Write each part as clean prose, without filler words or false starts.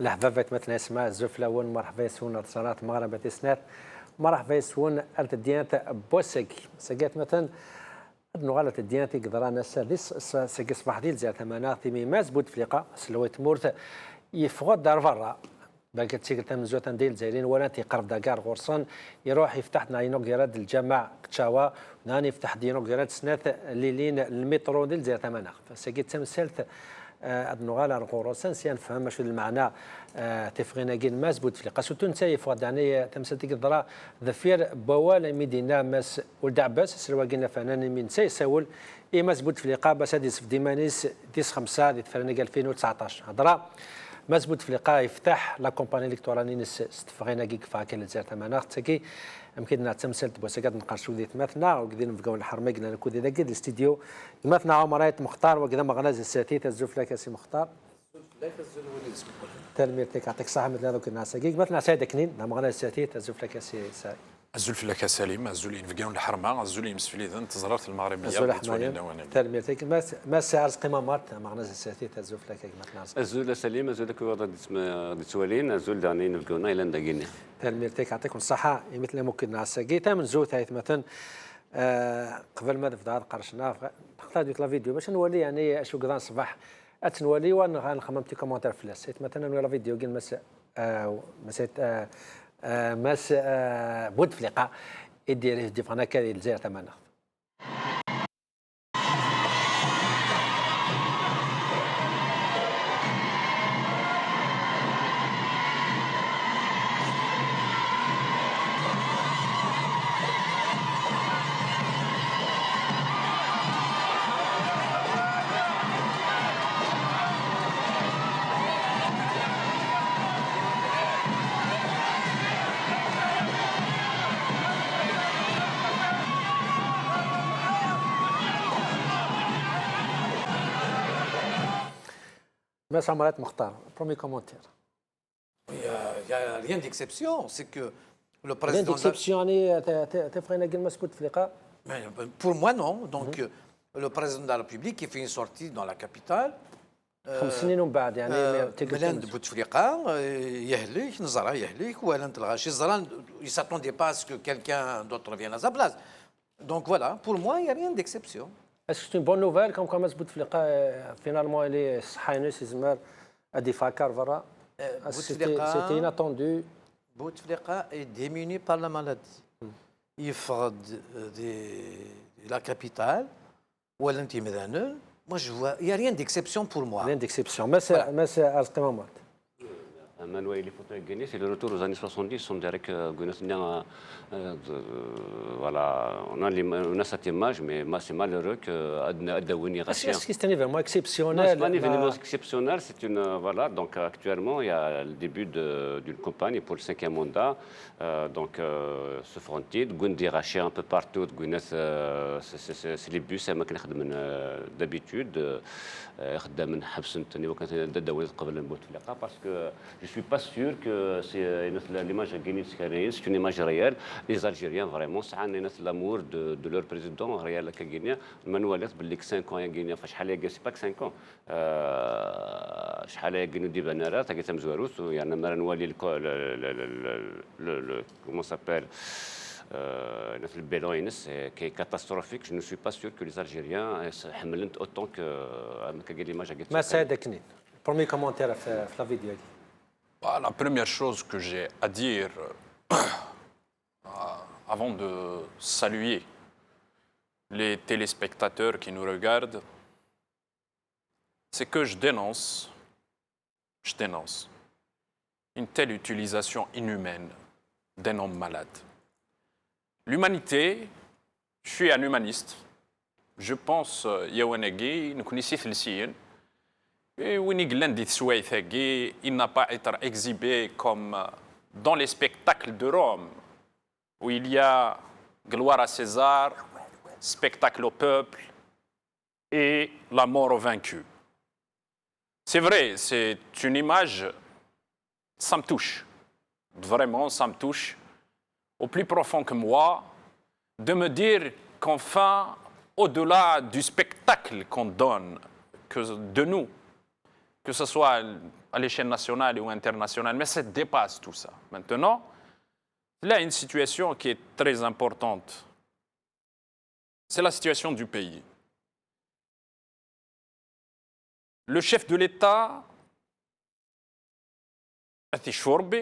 لحظة مثلا اسماء زفلاون مرحبا يسون اتصالات مغرب تسنات مرحبا يسون أرت الديانة بوسكي سجات مثلا نغالة الديانة قدرانا السادس سجس صباح ديل زي ثمانية ثمي ماز بود فليقة سلويت مورت يفقد دار فرا باقي تسيقل تمزوت ديل زيرين ولا تيقرب داكار غورصان يروح يفتح ناينوك ديال الجامع تشاوا ناني يفتح دينوك ديال سنات ليلين المترو ديل زي ثمانية فسجيت تمثلت النغالة الغورصان سيان فهم شو المعنى تفغينا جين ماس بود فليقة سوتو نساي فقد يعني تمثلت قدرا ذفير بوال مدينة ماس ولد عباس سلوا قلنا فنان من ساي ساول ماس بود فليقة بس هادي في ديمانيس ديس خمسة دي تفرنق 2019 هضرا مزبوط في لقاء يفتح لا كومباني الكترونيه استفغينا كيك فاكل زير ثمانه تكي يمكننا تمثلت بوسكات نقاشو ذي ثمثنا وكذا نفقوا الحرمه قلنا لكو ذي ذاك الاستديو مثنا عمرات مختار وكذا مغناز الساتيت الزوف لك سي مختار تلميرتك يعطيك الصحه مثل هذوك الناس كيك مثلا سيد كنين مغناز الساتيت الزوف لك سي ساي الزلف لك سليم الزول ينفقون الحرمه الزول يمسفلي ذن تزررت المغربيه الزول حمايه تلميرتك ما سعر قيمه مارت مغناز الساتيت الزوف لك مثلا الزول سليم الزول كوضا دتسوالين الزول داني نفقونا الى ندقيني تلميرتك يعطيكم الصحه مثل ممكن ناس كيتا من زوت هاي مثلا قبل ما في دار قرشنا نختار ديك لا فيديو باش نولي يعني شو قضان صباح اتنولي وانا نخمم تي كومونتير في السيت مثلا ولا فيديو قال مسات ماس بود فليقة يدير ديفانا كاري الجزائر ثمانية ما سمرات مختار برومي كومونتير Il n'y a rien d'exception, c'est que le rien président... d'exception يعني تفرينا قل مسبوط فليقة Pour moi, non. Donc, le président de la République, il fait une sortie dans la capitale. 5 سنين ومن بعد يعني ملان بوتفليقة يهلك نزرع يهلك ولا نتلغى شي زران il s'attendait pas à ce que quelqu'un d'autre vienne à sa place. Donc voilà, pour moi, il n'y a rien d'exception. Est-ce que c'est une bonne nouvelle comme كما مسبوط فليقة finalement اللي صحينوس يزمر ادي فاكر فرا c'était inattendu. Bouteflika est diminué par la maladie. Il faut de la capitale ou à l'intimidation. Moi, je vois, il n'y a rien d'exception pour moi. Rien d'exception. Mais c'est à ce moment. Manuel Lipotagani, c'est le retour aux années 70. On dirait que voilà, on a cette image, mais c'est malheureux que Adawini Est-ce que c'est un événement exceptionnel? C'est pas un événement exceptionnel, c'est une voilà. Donc actuellement, il y a le début d'une campagne pour le 5e mandat. Donc ce frontier, Goundi raché un peu partout. C'est les bus, c'est d'habitude. خدام حبس ثاني وكانت الدوله قبل نموت في اللقاء باسكو جو سوي با سور كو سي ليماج غيني سكاريين سي اون ايماج ريال لي زالجيريان فريمون سعان ناس لامور دو لور بريزيدون ريال كغينيا المانوالات باللي 5 ans غينيا فشحال هي سي با 5 ans شحال هي غينو دي بنارات تاع تمزواروس يعني مرا نولي كومون سابيل le bilan qui est catastrophique. Je ne suis pas sûr que les Algériens حملوا autant que l'image. ما ساعدكني. Premier commentaire في la vidéo. La première chose que j'ai à dire avant de saluer les téléspectateurs qui nous regardent, c'est que je dénonce une telle utilisation inhumaine d'un homme malade. L'humanité, je suis un humaniste. Je pense, Yawanagi, nous connaissons Filsien, et il n'a pas à être exhibé comme dans les spectacles de Rome, où il y a gloire à César, spectacle au peuple et la mort au vaincu. C'est vrai, c'est une image, ça me touche. Vraiment, ça me touche. Au plus profond que moi, de me dire qu'enfin, au-delà du spectacle qu'on donne, que de nous, que ce soit à l'échelle nationale ou internationale, mais ça dépasse tout ça. Maintenant, là, une situation qui est très importante, c'est la situation du pays. Le chef de l'État, Shorbe,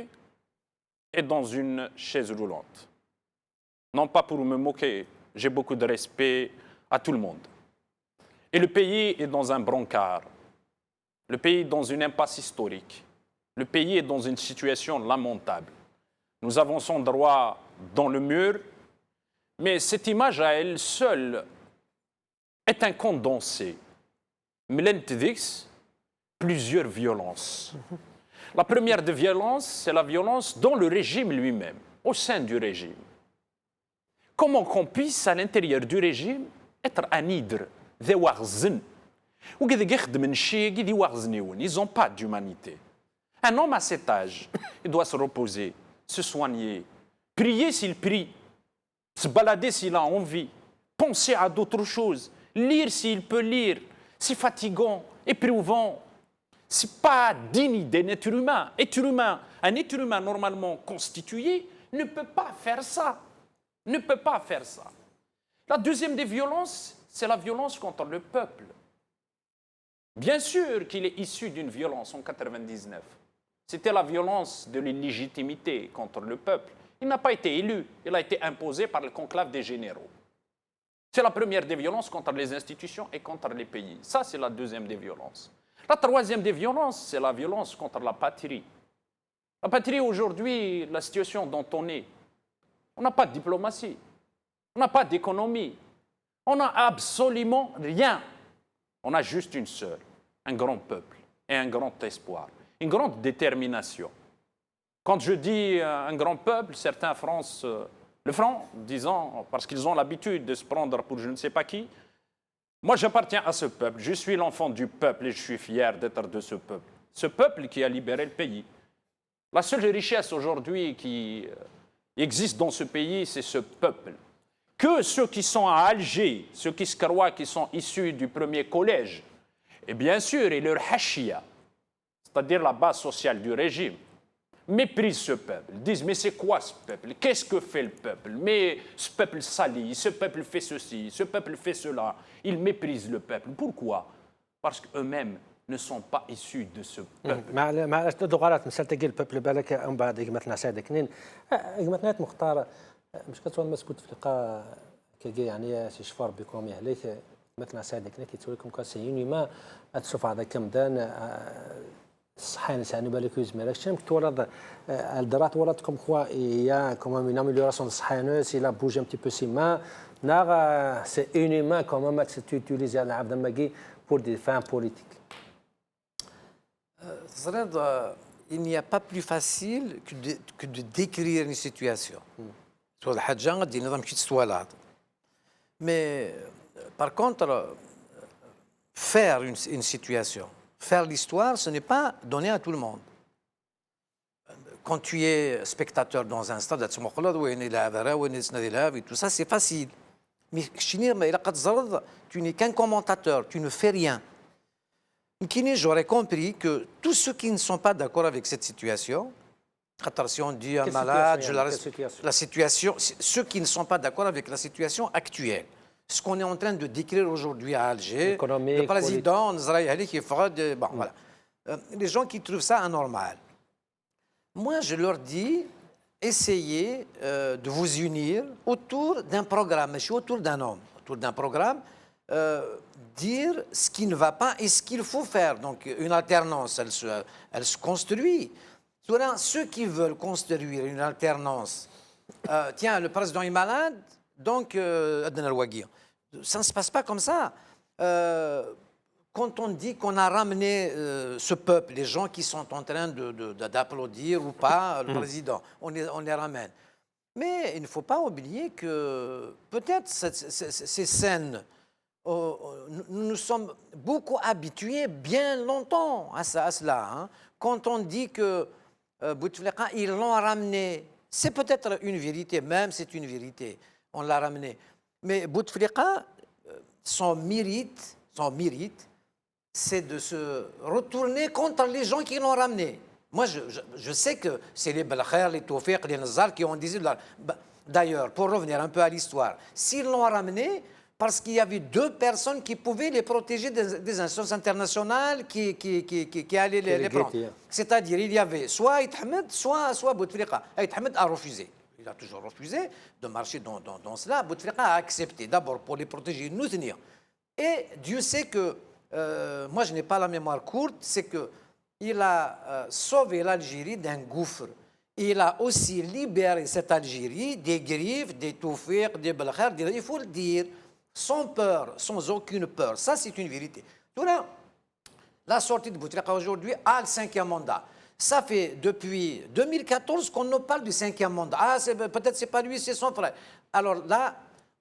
est dans une chaise roulante. Non pas pour me moquer, j'ai beaucoup de respect à tout le monde. Et le pays est dans un brancard. Le pays est dans une impasse historique. Le pays est dans une situation lamentable. Nous avançons droit dans le mur, mais cette image à elle seule est un condensé. Mlentedix, plusieurs violences. La première de violence, c'est la violence dans le régime lui-même, au sein du régime. Comment qu'on puisse, à l'intérieur du régime, être un hydre, des warzen. Ils n'ont pas d'humanité. Un homme à cet âge, il doit se reposer, se soigner, prier s'il prie, se balader s'il a envie, penser à d'autres choses, lire s'il peut lire. C'est fatigant, éprouvant. Ce n'est pas digne d'un être humain. Un être humain normalement constitué ne peut pas faire ça. Ne peut pas faire ça. La deuxième des violences, c'est la violence contre le peuple. Bien sûr qu'il est issu d'une violence en 1999. C'était la violence de l'illégitimité contre le peuple. Il n'a pas été élu, il a été imposé par le conclave des généraux. C'est la première des violences contre les institutions et contre les pays. Ça, c'est la deuxième des violences. La troisième des violences, c'est la violence contre la patrie. La patrie, aujourd'hui, la situation dont on n'a pas de diplomatie, on n'a pas d'économie, on n'a absolument rien. On a juste une seule, un grand peuple et un grand espoir, une grande détermination. Quand je dis un grand peuple, certains le feront, disant, parce qu'ils ont l'habitude de se prendre pour je ne sais pas qui. Moi, j'appartiens à ce peuple. Je suis l'enfant du peuple et je suis fier d'être de ce peuple. Ce peuple qui a libéré le pays. La seule richesse aujourd'hui qui existe dans ce pays, c'est ce peuple. Que ceux qui sont à Alger, ceux qui se croient qui sont issus du premier collège, et bien sûr, et leur hachia, c'est-à-dire la base sociale du régime, méprisent ce peuple, disent mais c'est quoi ce peuple? Qu'est-ce que fait le peuple? Mais ce peuple s'allie, ce peuple fait ceci, ce peuple fait cela. Ils méprisent le peuple. Pourquoi? Parce qu'eux-mêmes ne sont pas issus de ce peuple. مع دغرات مسالتقي البوبل بالك من بعد قمتنا سعد كنين قمتنا مختار مش كتوان مسكوت في لقاء كي يعني سي شفار بكم عليك مثلا سعد كنين كيتسول لكم كاسيوني ما تشوف هذا كم دان صحيح يعني بالك يزمر شام كتولد الدرات ولدكم كوا يا كوم une amélioration de صحيح سي لا بوج un petit peu سيما ناغ سي uniquement comment ما تutiliser على عبد المجي pour des fins politiques. Il n'y a pas plus facile que de décrire une situation. Mais par contre, faire une situation, faire l'histoire, ce n'est pas donné à tout le monde. Quand tu es spectateur dans un stade, tout ça, c'est facile. Mais tu n'es qu'un commentateur, tu ne fais rien. J'aurais compris que tous ceux qui ne sont pas d'accord avec cette situation, si on dit un malade, la situation, ceux qui ne sont pas d'accord avec la situation actuelle, ce qu'on est en train de décrire aujourd'hui à Alger, le président, bon, voilà. Les gens qui trouvent ça anormal. Moi, je leur dis, essayez de vous unir autour d'un programme, mais je suis autour d'un homme, autour d'un programme, dire ce qui ne va pas et ce qu'il faut faire. Donc, une alternance, elle se construit. Ceux qui veulent construire une alternance, tiens, le président est malade, donc, ça ne se passe pas comme ça. Quand on dit qu'on a ramené ce peuple, les gens qui sont en train d'applaudir ou pas le président, on les ramène. Mais il ne faut pas oublier que peut-être ces scènes, nous nous sommes beaucoup habitués bien longtemps à cela. Hein. Quand on dit que Bouteflika, ils l'ont ramené, c'est peut-être une vérité, même c'est une vérité, on l'a ramené. Mais Bouteflika, son mérite, c'est de se retourner contre les gens qui l'ont ramené. Moi, je sais que c'est les Belkhair, les Tawfiq, les Nazar qui ont dit... D'ailleurs, pour revenir un peu à l'histoire, s'ils l'ont ramené, parce qu'il y avait deux personnes qui pouvaient les protéger des instances internationales qui allaient les prendre. C'est-à-dire, il y avait soit Aït Ahmed, soit Bouteflika. Aït Ahmed a refusé. Il a toujours refusé de marcher dans cela. Bouteflika a accepté, d'abord pour les protéger, nous tenir. Et Dieu sait que, moi je n'ai pas la mémoire courte, c'est qu'il a sauvé l'Algérie d'un gouffre. Il a aussi libéré cette Algérie des griffes, des Tawfiq, des Belkhair, il faut le dire, sans peur, sans aucune peur. Ça, c'est une vérité. Tout là, la sortie de Bouteflika aujourd'hui a le 5e mandat. Ça fait depuis 2014 qu'on nous parle du 5e mandat. Ah, peut-être c'est pas lui, c'est son frère. Alors là,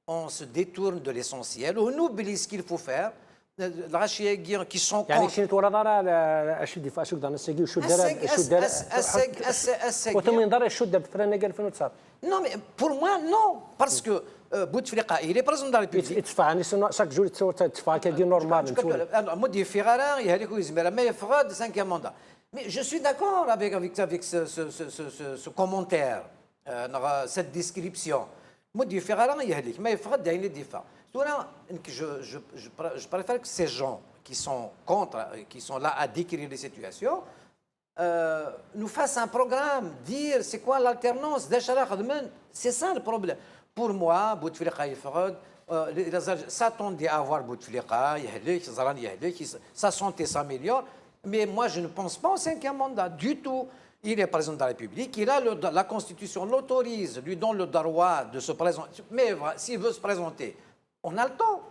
on se détourne de l'essentiel, on oublie ce qu'il faut faire. الغاشيه qui sont يعني شنو تورا دار اش ديفا شو دار نسيو شو دار وثم ينظر شو دار في 2019 Non, mais pour moi, non. Parce que Bouteflika, il est président de la République. يتدفع يعني شاك جور تدفع كي نورمال Modi Ferrara, il y a des choses, mais il fera de 5e mandat. Mais je suis d'accord avec ce commentaire, cette description. Modi Ferrara, il y a des choses, mais il fera des défauts. Je préfère que ces gens qui sont contre, qui sont là à décrire les situations, nous fassent un programme, dire c'est quoi l'alternance, c'est ça le problème. Pour moi, Bouteflika s'attendait à avoir Bouteflika, sa santé s'améliore, mais moi je ne pense pas au 5e mandat du tout. Il est président de la République, la Constitution l'autorise, lui donne le droit de se présenter, mais s'il veut se présenter, on a le temps.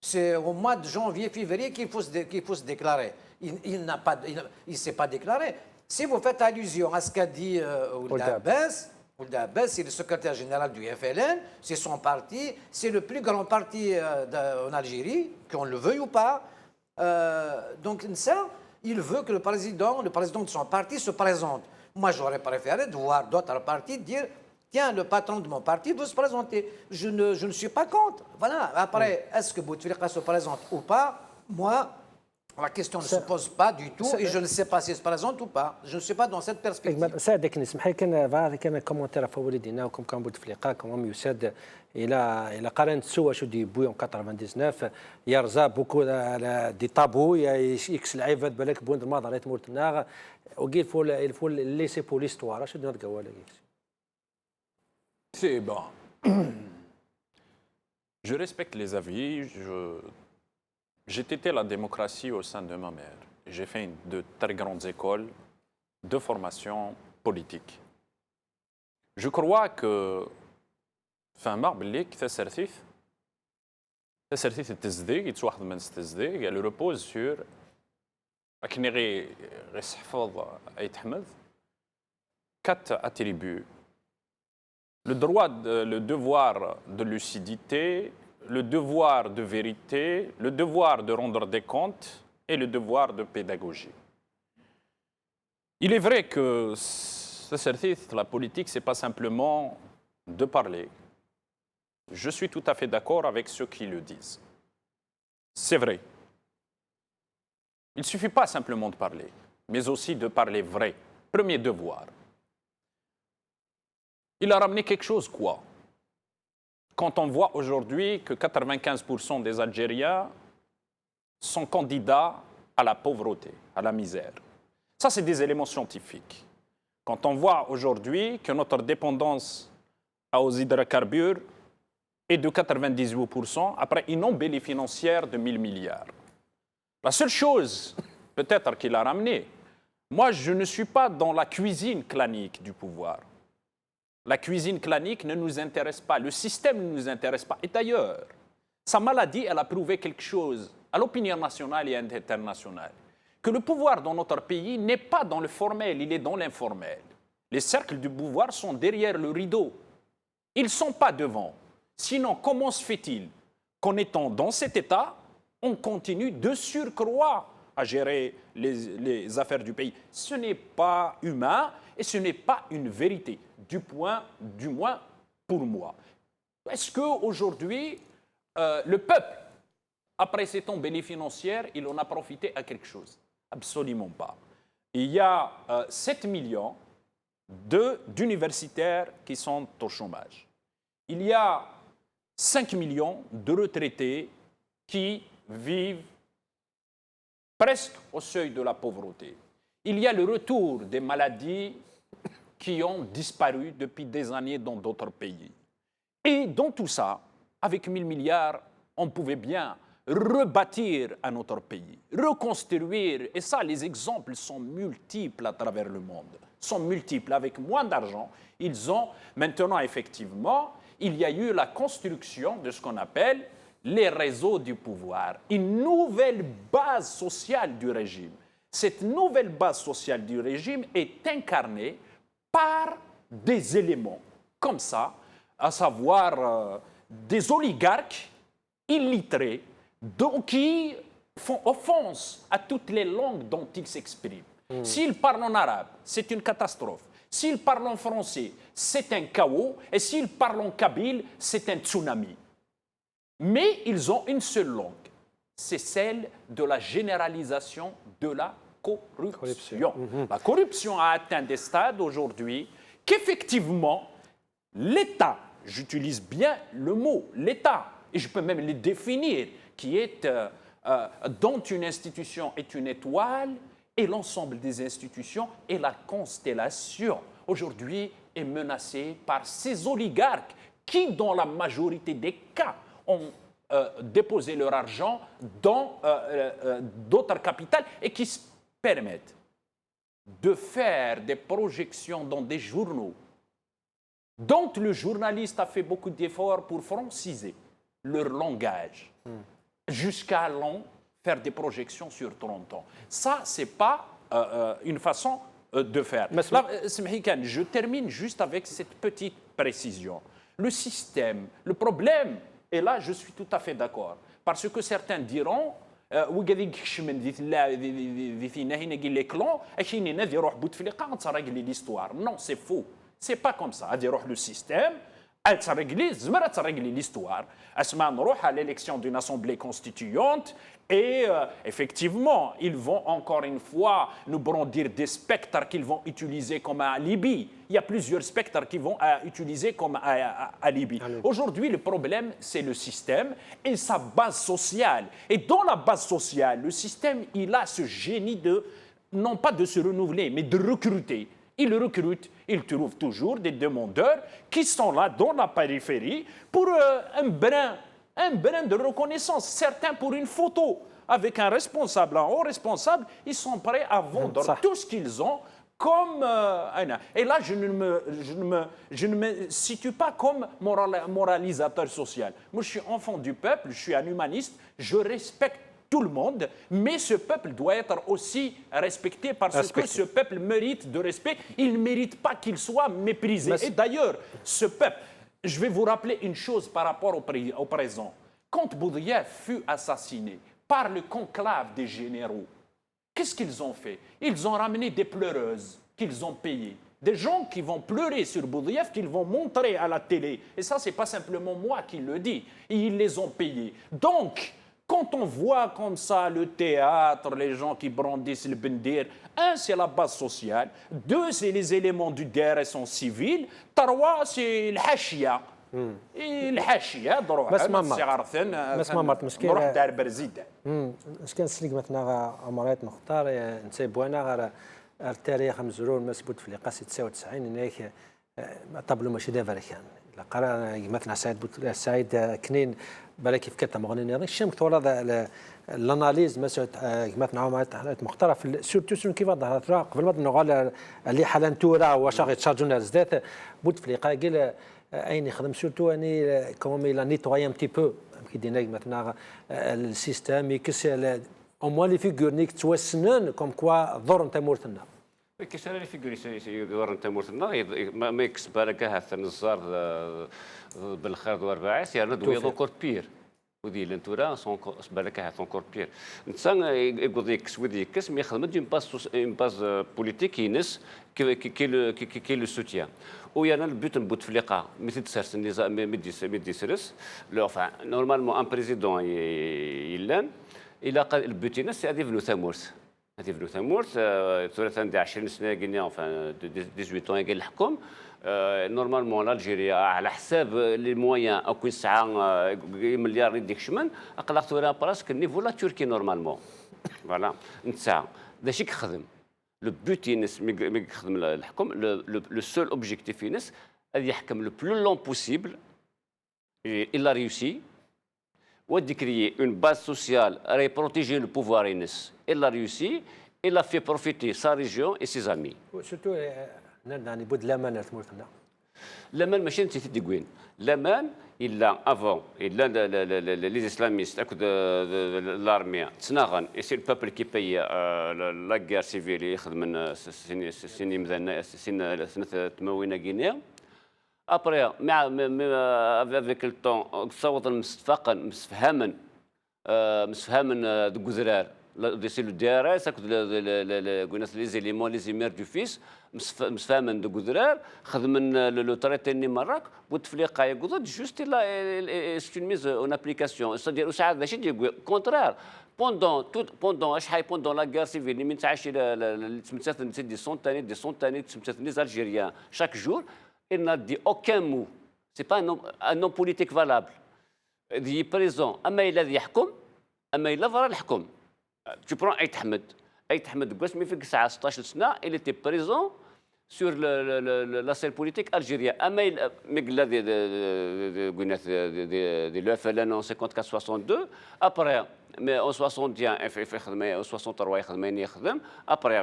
C'est au mois de janvier, février qu'il faut se déclarer. Il ne s'est pas déclaré. Si vous faites allusion à ce qu'a dit Ould Abbas, c'est le secrétaire général du FLN, c'est son parti, c'est le plus grand parti en Algérie, qu'on le veuille ou pas. Donc ça, il veut que le président de son parti se présente. Moi, j'aurais préféré de voir d'autres partis dire tiens, le patron de mon parti veut se présenter. Je ne suis pas contre. Voilà. Après, est-ce que Bouteflika se présente ou pas? Moi, la question ne se pose pas du tout et je ne sais pas s'il se présente ou pas. Je ne suis pas dans cette perspective. سادك نسمح لي كان كومونتير فوالي دينا وكم كان بوتفليقه كم يساد الى قارنت سوا شو دي بوي en 99 يرزا بوكو دي طابو يكس العيفات بالك بوند ما ضريت مورتنا وقيل فول ليسي بور ليستوار شو دنا قواله C'est bon. Je respecte les avis. J'ai tété la démocratie au sein de ma mère. J'ai fait de très grandes écoles de formation politique. Je crois que fin marblik تسرثيث التزديق يتواحد من التزديق elle repose sur أكني غير يحفظ أيت حمد 4 attributs. Le devoir de lucidité, le devoir de vérité, le devoir de rendre des comptes et le devoir de pédagogie. Il est vrai que la politique, ce n'est pas simplement de parler. Je suis tout à fait d'accord avec ceux qui le disent. C'est vrai. Il ne suffit pas simplement de parler, mais aussi de parler vrai. Premier devoir. Il a ramené quelque chose, quoi? Quand on voit aujourd'hui que 95% des Algériens sont candidats à la pauvreté, à la misère. Ça, c'est des éléments scientifiques. Quand on voit aujourd'hui que notre dépendance aux hydrocarbures est de 98% après une embellie financière de 1000 milliards. La seule chose, peut-être, qu'il a ramené, moi, je ne suis pas dans la cuisine clanique du pouvoir. La cuisine clanique ne nous intéresse pas, le système ne nous intéresse pas. Et d'ailleurs, sa maladie, elle a prouvé quelque chose à l'opinion nationale et internationale, que le pouvoir dans notre pays n'est pas dans le formel, il est dans l'informel. Les cercles du pouvoir sont derrière le rideau. Ils ne sont pas devant. Sinon, comment se fait-il qu'en étant dans cet état, on continue de surcroît à gérer les affaires du pays? Ce n'est pas humain et ce n'est pas une vérité, du moins pour moi. Est-ce qu'aujourd'hui, le peuple après cette embellie financière, il en a profité à quelque chose? Absolument pas. Il y a 7 millions d'universitaires qui sont au chômage. Il y a 5 millions de retraités qui vivent presque au seuil de la pauvreté. Il y a le retour des maladies qui ont disparu depuis des années dans d'autres pays. Et dans tout ça, avec 1000 milliards, on pouvait bien rebâtir un autre pays, reconstruire. Et ça, les exemples sont multiples à travers le monde, sont multiples. Avec moins d'argent, ils ont maintenant, effectivement, il y a eu la construction de ce qu'on appelle les réseaux du pouvoir, une nouvelle base sociale du régime. Cette nouvelle base sociale du régime est incarnée par des éléments comme ça, à savoir des oligarques illettrés qui font offense à toutes les langues dont ils s'expriment. S'ils parlent en arabe, c'est une catastrophe. S'ils parlent en français, c'est un chaos. Et s'ils parlent en kabyle, c'est un tsunami. Mais ils ont une seule langue. C'est celle de la généralisation de la corruption. La corruption a atteint des stades aujourd'hui qu'effectivement, l'État, j'utilise bien le mot l'État, et je peux même le définir, qui est dont une institution est une étoile, et l'ensemble des institutions est la constellation, aujourd'hui est menacée par ces oligarques qui, dans la majorité des cas, ont déposé leur argent dans d'autres capitales et qui se permettent de faire des projections dans des journaux dont le journaliste a fait beaucoup d'efforts pour franciser leur langage, jusqu'à faire des projections sur 30 ans. Ça, ce n'est pas une façon de faire. Là, je termine juste avec cette petite précision. Le système, le problème, et là, je suis tout à fait d'accord, parce que certains diront l'histoire. Non, c'est faux. C'est pas comme ça. Le système, l'histoire. À l'élection d'une assemblée constituante et effectivement, ils vont encore une fois nous brandir des spectres qu'ils vont utiliser comme alibi. Il y a plusieurs spectres qu'ils vont utiliser comme alibi. Aujourd'hui, le problème, c'est le système et sa base sociale. Et dans la base sociale, le système, il a ce génie de, non pas de se renouveler, mais de recruter. Il recrute, il trouve toujours des demandeurs qui sont là dans la périphérie pour un brin de reconnaissance. Certains pour une photo avec un responsable, un haut responsable, ils sont prêts à vendre tout ce qu'ils ont comme... et là, je ne me situe pas comme moralisateur social. Moi, je suis enfant du peuple, je suis un humaniste, je respecte tout le monde, mais ce peuple doit être aussi respecté parce que ce peuple mérite de respect. Il ne mérite pas qu'il soit méprisé. Et d'ailleurs, ce peuple, je vais vous rappeler une chose par rapport au présent. Quand Boudiaf fut assassiné par le conclave des généraux, qu'est-ce qu'ils ont fait? Ils ont ramené des pleureuses qu'ils ont payées. Des gens qui vont pleurer sur Boudiaf, qu'ils vont montrer à la télé. Et ça, ce n'est pas simplement moi qui le dis. Ils les ont payés. Donc, quand on voit comme ça le théâtre, les gens qui brandissent le bendir, un, c'est la base sociale. Deux, c'est les éléments du DRS en civil. Trois, c'est le hachia. Et le hachia, نروح دار برزيدة. اش كنسلك مثلا امارات مختار نتابعنا غير التاريخ مزرور مسبوط في لقاس 99 هناك طبلو ماشي دابا كان قرا مثلا سعيد كنين بالك كيف كتم غني الشام كثر الاناليز مثلا عملت مختلف سورتو كيف ظهرت قبل ما نقول اللي حالا تورا واش غيتشارجونا زدات بوت في لقاء قال اين يخدم سورتو اني كومي لا نيتواي ان بتي بو كيدينا مثلا السيستم يكس او موان لي فيغور توسنن كوم كوا ضر نتا مورتنا كيش اللي فيغوري يدور انت مورتنا ما يكسب لك هذا النزار بالخير والبعث يعني دوي كورت بير ودي لانتورا سون بالك سون كور بير نتسان يقول ديك سويدي كاس مي خدمت اون باز بوليتيك ينس كي لو سوتيان ويانا البوت بوتفليقه مثل تسرس ميدي سرس لو فا نورمالمون ان بريزيدون يلان الى البوت ينس سي هذه فنو ثامورس هذه فنو ثامورس ثلاثه عندها 20 سنه قلنا 18 قال الحكم نورمالمون الجيريا على حساب لي مويان او كل ساعه مليار يديك شمن اقلق ثورا براسك النيفو لا تركي نورمالمون فوالا نتاع داشي كخدم لو بوت ينس مي يخدم الحكم لو سول اوبجيكتيف ينس اللي يحكم لو بلو لون بوسيبل الا ريوسي ودي كريي اون باز سوسيال ري بروتيجي لو بوفوار ينس الا ريوسي الا في بروفيتي سا ريجيون اي سي زامي سورتو يعني بود لامان ثمورتنا لامان ماشي انت تدي وين لامان الا افون الا لي اسلاميست اكو لارمي تسناغن اي سي البابل كي باي لا غير سيفيل يخدم من سنين مثلا سنه 80 غينيا ابري مع افيك التون صوت مستفقا مسفهما دو غزرار سي لو دي ار اس قلنا لي زيليمون لي زيمير دو فيس مسفهما دو غزرار خدمن لو تريتيني مراك بوتفليقه يقول جوست لا سي ميز اون ابليكاسيون سادير وساعات ماشي دي كونترير بوندون شحال بوندون لا غير سيفيل من تعيش تمثل دي سونتاني تمثل لي الجيريان chaque jour il n'a dit aucun mot c'est pas un homme politique valable دي بريزون اما الذي يحكم اما الا فرا الحكم tu prends Aït Ahmed Gouasmi fait que ça a 16 سنة il était présent sur la scène politique algérienne. Amail Megla de l'UFLN en 54-62, après mais en 61 en 63 après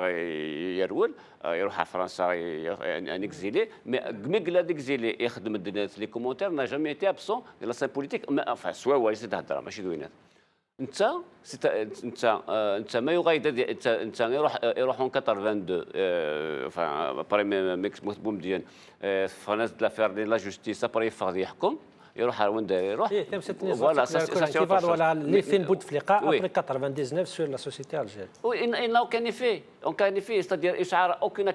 يرول يروح على فرنسا ان exilé mais Megla d'exilé يخدم les commentaires n'a jamais été absent de la scène politique enfin soit هو يتهضر ماشي دوينات انت ما يغيد انت يروحون 82 enfin après ميكس بوم ديال فناس د لافير ديال لا جوستيس ابري يفرض يحكم يروح لوين يروح فوالا سا ولا لي فين بوتفليقه ابري 99 sur la société algérienne oui il n'a aucun effet c'est-à-dire اشعار aucun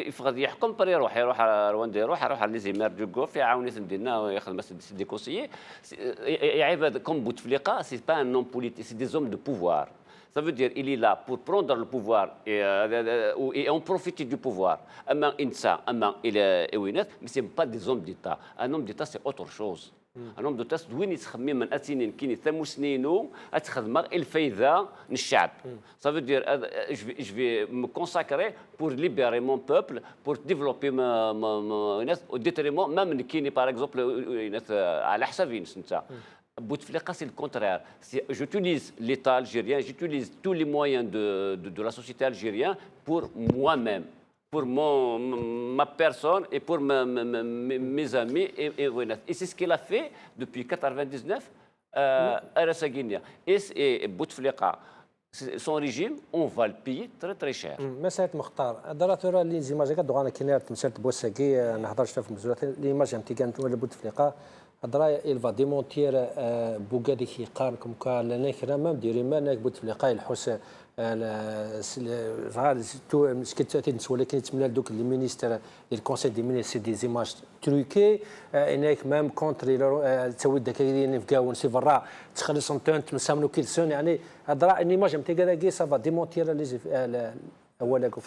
يفرض يحكم بري يروح لوين يروح لي زيمير دو غوف يعاوني تندينا يخدم دي كونسيي يعيب كوم بوتفليقه سي با ان نون بوليتيك سي دي زوم دو بوفوار. Ça veut dire qu'il est là pour prendre le pouvoir et en profiter du pouvoir. Mais ce n'est pas des hommes d'État. Un homme d'État, c'est autre chose. Un homme d'État, c'est d'où il se met من أسنين كيني ثموسنينو أتخدم الفايدة للشعب. Ça veut dire je vais me consacrer pour libérer mon peuple, pour développer au détriment même كيني par exemple على حسابي نتا. Bouteflika, c'est le contraire. J'utilise l'État algérien, j'utilise tous les moyens de la société algérienne pour moi-même, pour ma personne et pour mes amis. Et c'est ce qu'il a fait depuis 1999 à la Guinée. Et Bouteflika, son régime, on va le payer très très cher. مسألة مختار دراتورا اللي زيماج قد غانا كينير تمثال بوساكي نهضر شتا في مزورات اللي ماج امتي كانت ولا بوتفليقه هضرا il va démentir بوغادي كيقال كم كان لنا كرا ما مديري ما ناك بوتفليقه الحس صغار تو مسكت نسولي كي تملا دوك لي مينيستر الكونسيل دي مينيستر سي دي زيماج تروكي انك مام كونتري تسوي داكاين في كاون سي فرا تخلص انت تمسامنو كيلسون يعني هضرا اني ماج امتي كذا سا فا ديمونتير لي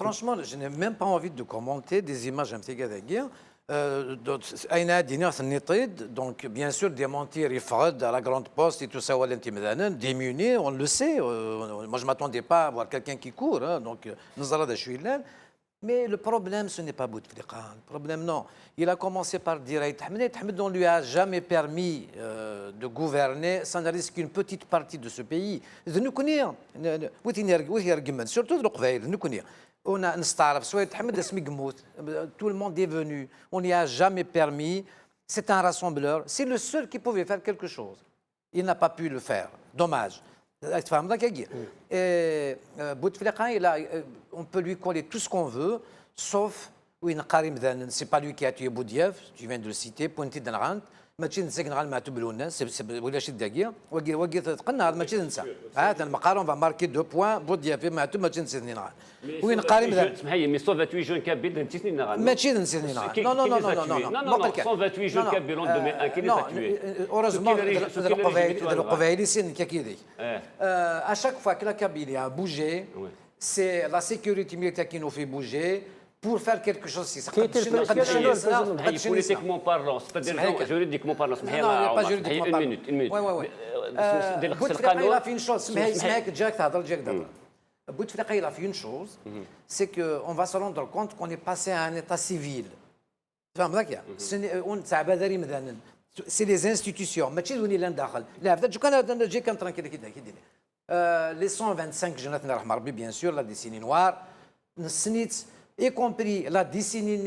Franchement, je n'ai même pas envie de commenter des images un petit peu donc bien sûr démentir Ifrad à la grande poste et tout ça démunis, on le sait. Moi je ne m'attendais pas à voir quelqu'un qui court, donc mais le problème ce n'est pas Bouteflika. Le problème non. Il a commencé par dire Ahmed, on ne lui a jamais permis de gouverner, ça ne risque qu'une petite partie de ce pays. Surtout on a un star, tout le monde est venu, on n'y a jamais permis. C'est un rassembleur, c'est le seul qui pouvait faire quelque chose. Il n'a pas pu le faire, dommage. Bouteflika, on peut lui coller tout ce qu'on veut, sauf Karim Danen. C'est pas lui qui a tué Boudiaf, tu viens de le citer, Pointi Denrand. ماشي ننسى كنغال مع تبلو الناس ولا شي دقيقه وقي تقنا هذا ماشي ننسى هذا المقارنه فا ماركي 2 بوان بوديا في مع ماشي ننسى نغال وين قارن اسمح لي مي 128 جون كابيل انت سنين نغال ماشي ننسى نغال نو نو نو نو نو non 128 جون كابيل en 2001 qui les a tués heureusement القبائلي سن كيدي à chaque fois que la Kabylie a bougé c'est la sécurité militaire qui nous fait bouger pour faire quelque chose ici. Politiquement parlant, c'est-à-dire juridiquement parlant, non, pas juridiquement parlant. Une minute. Bouteflika, il a fait une chose. Bouteflika, il a fait une chose, c'est qu'on va se rendre compte qu'on est passé à un état civil. C'est les institutions. Les 125 jeunes, bien sûr, la décennie noire, y compris la décennie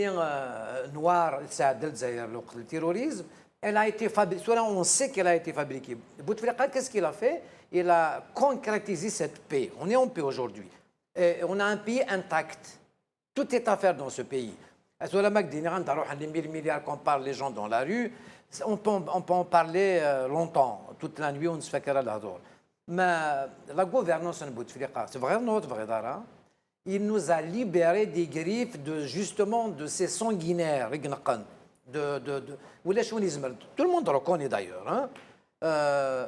noire, le terrorisme, elle a été fabriquée. On sait qu'elle a été fabriquée. Bouteflika, qu'est-ce qu'il a fait? Il a concrétisé cette paix. On est en paix aujourd'hui. On a un pays intact. Tout est à faire dans ce pays. Les 1000 milliards qu'on parle les gens dans la rue, on peut en parler longtemps. Toute la nuit, on se fait qu'à la dor. Mais la gouvernance de Bouteflika, c'est vrai notre vrai dara. Il nous a libérés des griffes justement de ces sanguinaires. Tout le monde reconnaît d'ailleurs.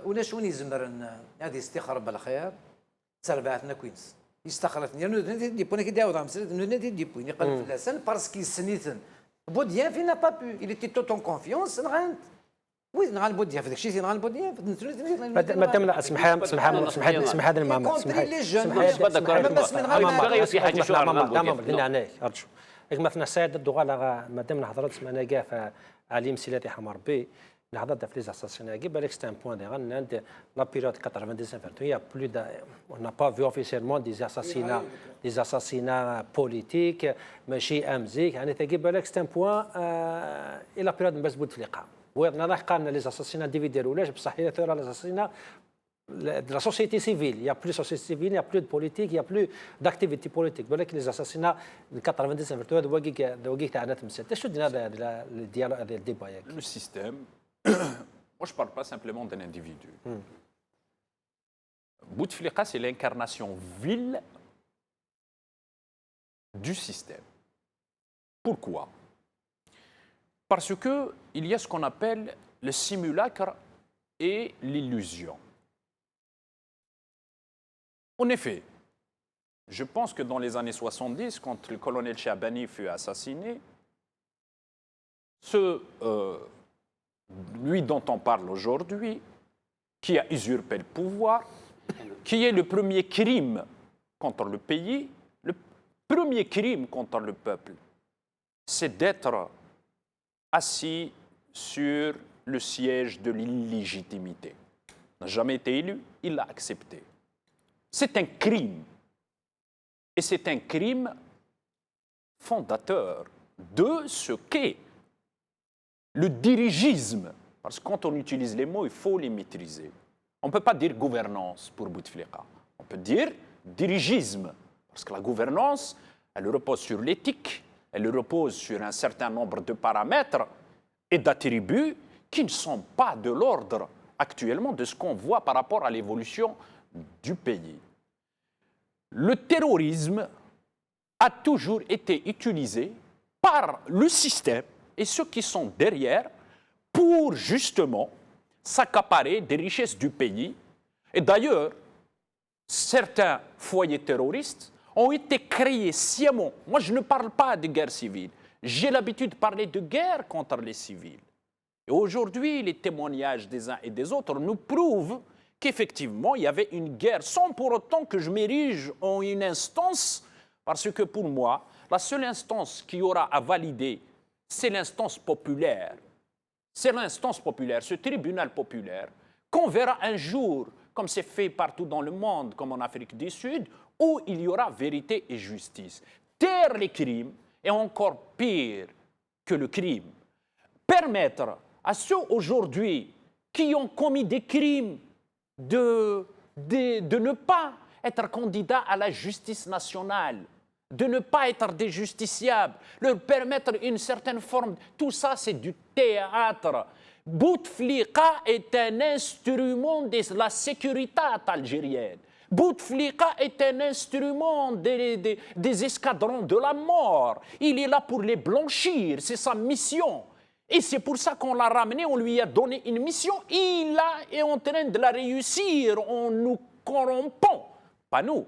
ولا شو نزمر هذه استخرب بالخير سربعتنا كوينس يستخرتني ندي بوني كي داو رامس ندي دي بوني قال فلاسن باسكو سنيتن بوديان فينا با بو il était tout en confiance نغانت وي نغال بوديان في داك الشيء نغال بوديان مادام لا اسمح هذا المعمر ارجو مثلا السيد الدغال مادام نهضرت معنا كاع علي مسيلاتي حمار بي نهضر في لي زاساسينا كي بالك سي ان بوان دي غان لا بيريود 99 il y a plus de on n'a pas vu officiellement des assassinats politiques ماشي امزيك يعني تجي بالك سي ان بوان الى لا بيريود باش بوتفليقه وين راح قالنا لي زاساسينا ديفيديرو لاش بصح هي ثورة لي زاساسينا de la société civile. Il n'y a plus de société civile, il n'y a plus de politique, il n'y a plus d'activité politique. Voilà que les assassinats de 99 le système, moi je ne parle pas simplement d'un individu. Bouteflika, c'est l'incarnation vile du système. Pourquoi? Parce qu'il y a ce qu'on appelle le simulacre et l'illusion. En effet, je pense que dans les années 70, quand le colonel Chabani fut assassiné, lui dont on parle aujourd'hui, qui a usurpé le pouvoir, qui est le premier crime contre le pays, le premier crime contre le peuple, c'est d'être assis sur le siège de l'illégitimité. Il n'a jamais été élu, il l'a accepté. C'est un crime. Et c'est un crime fondateur de ce qu'est le dirigisme. Parce que quand on utilise les mots, il faut les maîtriser. On ne peut pas dire gouvernance pour Bouteflika. On peut dire dirigisme. Parce que la gouvernance, elle repose sur l'éthique, elle repose sur un certain nombre de paramètres et d'attributs qui ne sont pas de l'ordre actuellement de ce qu'on voit par rapport à l'évolution du pays. Le terrorisme a toujours été utilisé par le système et ceux qui sont derrière pour justement s'accaparer des richesses du pays. Et d'ailleurs, certains foyers terroristes ont été créés sciemment. Moi, je ne parle pas de guerre civile. J'ai l'habitude de parler de guerre contre les civils. Et aujourd'hui, les témoignages des uns et des autres nous prouvent qu'effectivement, il y avait une guerre, sans pour autant que je m'érige en une instance, parce que pour moi, la seule instance qui aura à valider, c'est l'instance populaire. C'est l'instance populaire, ce tribunal populaire, qu'on verra un jour, comme c'est fait partout dans le monde, comme en Afrique du Sud, où il y aura vérité et justice. Taire les crimes est encore pire que le crime. Permettre à ceux aujourd'hui qui ont commis des crimes de ne pas être candidats à la justice nationale, de ne pas être des justiciables, leur permettre une certaine forme. Tout ça, c'est du théâtre. Bouteflika est un instrument de la sécurité algérienne. Bouteflika est un instrument des escadrons de la mort. Il est là pour les blanchir, c'est sa mission. Et c'est pour ça qu'on l'a ramené, on lui a donné une mission. Il est en train de la réussir en nous corrompant. Pas nous.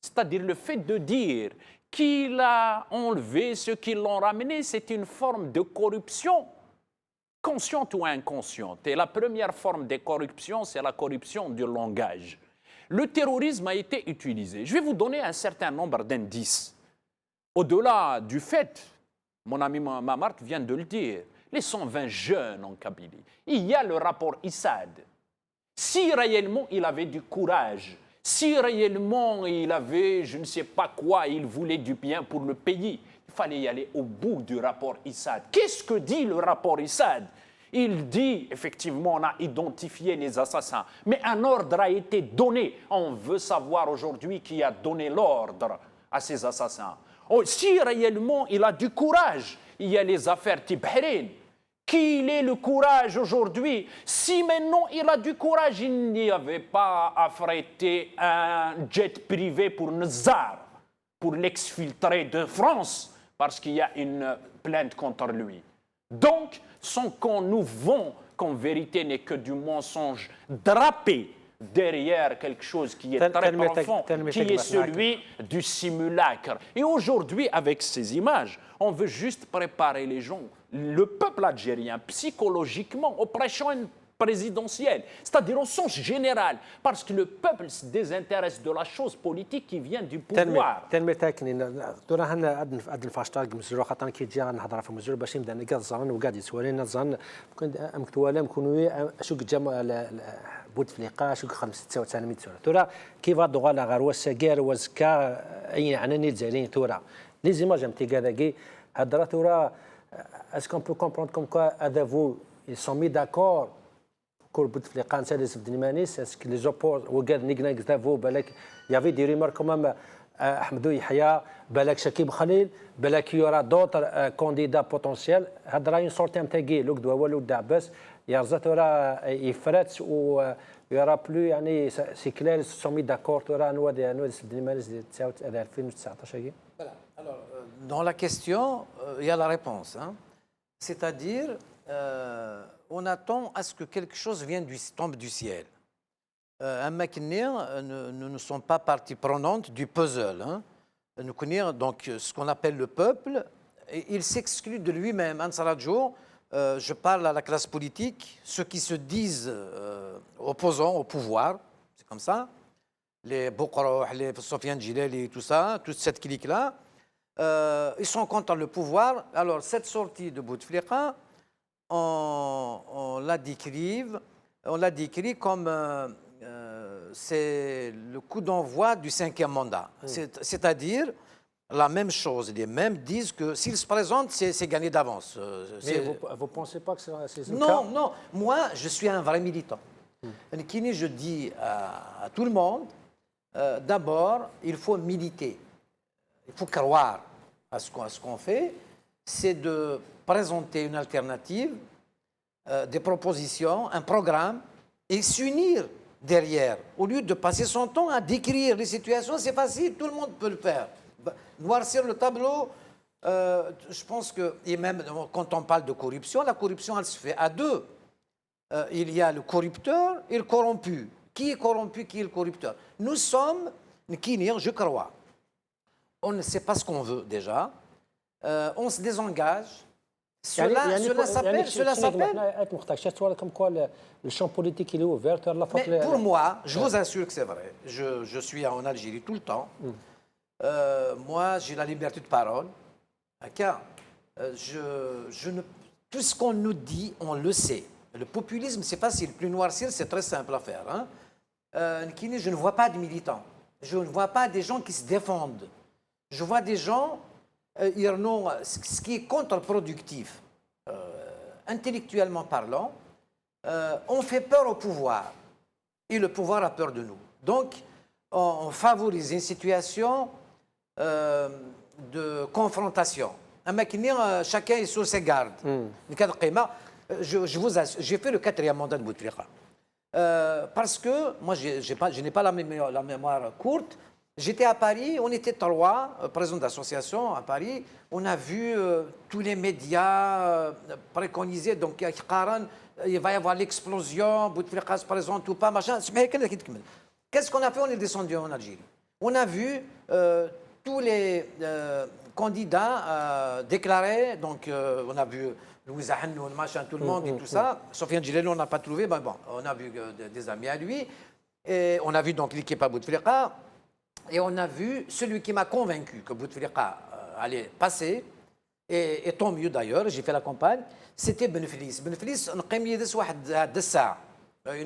C'est-à-dire le fait de dire qu'il a enlevé ceux qui l'ont ramené, c'est une forme de corruption, consciente ou inconsciente. Et la première forme de corruption, c'est la corruption du langage. Le terrorisme a été utilisé. Je vais vous donner un certain nombre d'indices. Au-delà du fait, mon ami Mamart vient de le dire, les 120 jeunes en Kabylie. Il y a le rapport Issad. Si réellement il avait du courage, si réellement il avait je ne sais pas quoi, il voulait du bien pour le pays, il fallait y aller au bout du rapport Issad. Qu'est-ce que dit le rapport Issad? Il dit, effectivement, on a identifié les assassins, mais un ordre a été donné. On veut savoir aujourd'hui qui a donné l'ordre à ces assassins. Oh, si réellement il a du courage, il y a les affaires Tibrin. Qu'il ait le courage aujourd'hui. Si maintenant il a du courage, il n'y avait pas à affréter un jet privé pour Nazar, pour l'exfiltrer de France, parce qu'il y a une plainte contre lui. Donc, sans qu'on nous vend qu'en vérité n'est que du mensonge drapé derrière quelque chose qui est très profond, qui est celui du simulacre. Et aujourd'hui, avec ces images, on veut juste préparer les gens, le peuple algérien, psychologiquement, aux prochaines présidentielles, c'est-à-dire au sens général, parce que le peuple se désintéresse de la chose politique qui vient du pouvoir. تنمي تاكني دورا هنا عاد الفاشطاق مزرو خاطر كي تجي نهضر في مزرو باش يبدا نقاد الزان وقاعد يسولين الزان كنت ولا مكونوا شو جام بوتفليقه شو 96 سنه تورا كيف دوغا لا غير وسكار وزكا اي عناني الجزائريين تورا لي زيماج ام تيغاداكي هضره تورا اسكو بو كومبروند كوم كوا هذا فو ils sont mis d'accord كل بوتفليقه نسالس في دنيمانيس اسكو لي زوبور وقال نيكنا كذافو بالك يافي دي ريمار كومام احمدو يحيى بالك شكيب خليل بالك يورا دوتر كونديدا بوتونسيال هاد راه اون سورتي نتاعي لوك دوا والو دعباس يرزات راه يفرات و يورا بلو يعني سي كلير سومي داكور تورا نوا دنيمانيس 2019. Voilà. Alors, dans la question, il y a la réponse. Hein. C'est-à-dire, on attend à ce que quelque chose tombe du ciel. Un Makinir ne sont pas partie prenante du puzzle. Hein. Nous connaissons donc ce qu'on appelle le peuple. Et il s'exclut de lui-même. Ansarajo, je parle à la classe politique, ceux qui se disent opposants au pouvoir, c'est comme ça. Les Bokro, les Sofiane Djilali, tout ça, toute cette clique-là, ils sont contre le pouvoir. Alors, cette sortie de Bouteflika, on la décrit comme c'est le coup d'envoi du 5e mandat. C'est-à-dire, la même chose, les mêmes disent que s'ils se présentent, c'est gagné d'avance. Mais vous ne pensez pas que c'est le cas? Non, non. Moi, je suis un vrai militant. Kini, je dis à tout le monde, d'abord, il faut militer. Il faut croire à ce qu'on fait. C'est de présenter une alternative, des propositions, un programme, et s'unir derrière. Au lieu de passer son temps à décrire les situations, c'est facile, tout le monde peut le faire. Noircir le tableau, je pense que, et même quand on parle de corruption, la corruption, elle se fait à deux. Il y a le corrupteur et le corrompu. Qui est corrompu, qui est le corrupteur? Nous sommes, je crois, on ne sait pas ce qu'on veut déjà, on se désengage. Cela s'appelle. Comme quoi le champ politique il est ouvert. Mais pour moi, je vous assure que c'est vrai. Je suis en Algérie tout le temps. Moi, j'ai la liberté de parole. Car tout ce qu'on nous dit, on le sait. Le populisme, c'est facile. Plus noircir, c'est très simple à faire. Hein. Je ne vois pas de militants. Je ne vois pas des gens qui se défendent. Je vois des gens, ce qui est contre-productif, intellectuellement parlant, on fait peur au pouvoir. Et le pouvoir a peur de nous. Donc, on favorise une situation de confrontation. Chacun est sur ses gardes. J'ai fait le 4e mandat de Bouteflika. Parce que moi, je n'ai pas la mémoire courte. J'étais à Paris, on était 3, président d'association à Paris. On a vu tous les médias préconiser, donc il va y avoir l'explosion, Bouteflika se présente ou pas, machin. Qu'est-ce qu'on a fait? On est descendu en Algérie. On a vu tous les candidats déclarés, donc on a vu Louis Ahennou, machin, tout le monde et tout ça. Sofiane Djilali, on n'a pas trouvé, ben bon, on a vu des amis à lui. Et on a vu donc l'équipe à Bouteflika. Et on a vu celui qui m'a convaincu que Bouteflika allait passer, et tant mieux d'ailleurs, j'ai fait la campagne, c'était Ben Felice. Ben Felice, on a mis il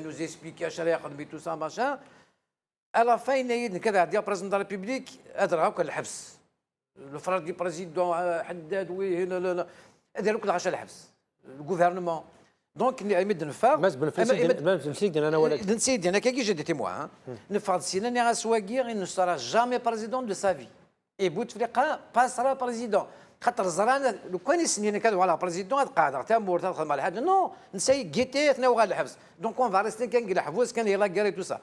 nous expliquait tout ça, machin. À la fin, il a dit le président de la République, le frère du président, le gouvernement. Donc, il a mis de faire. Mais j'étais témoin. Il ne sera jamais président de sa vie. Et Bouteflika passera président. خاطر الزرانه لو كان يسنينا كذا على بريزيدون قاعد تامور تدخل مع الحاجه نو نسي جيتي تناوغ الحبس دونك اون فاريستي كان كي الحبوس كان يلا كاري تو سا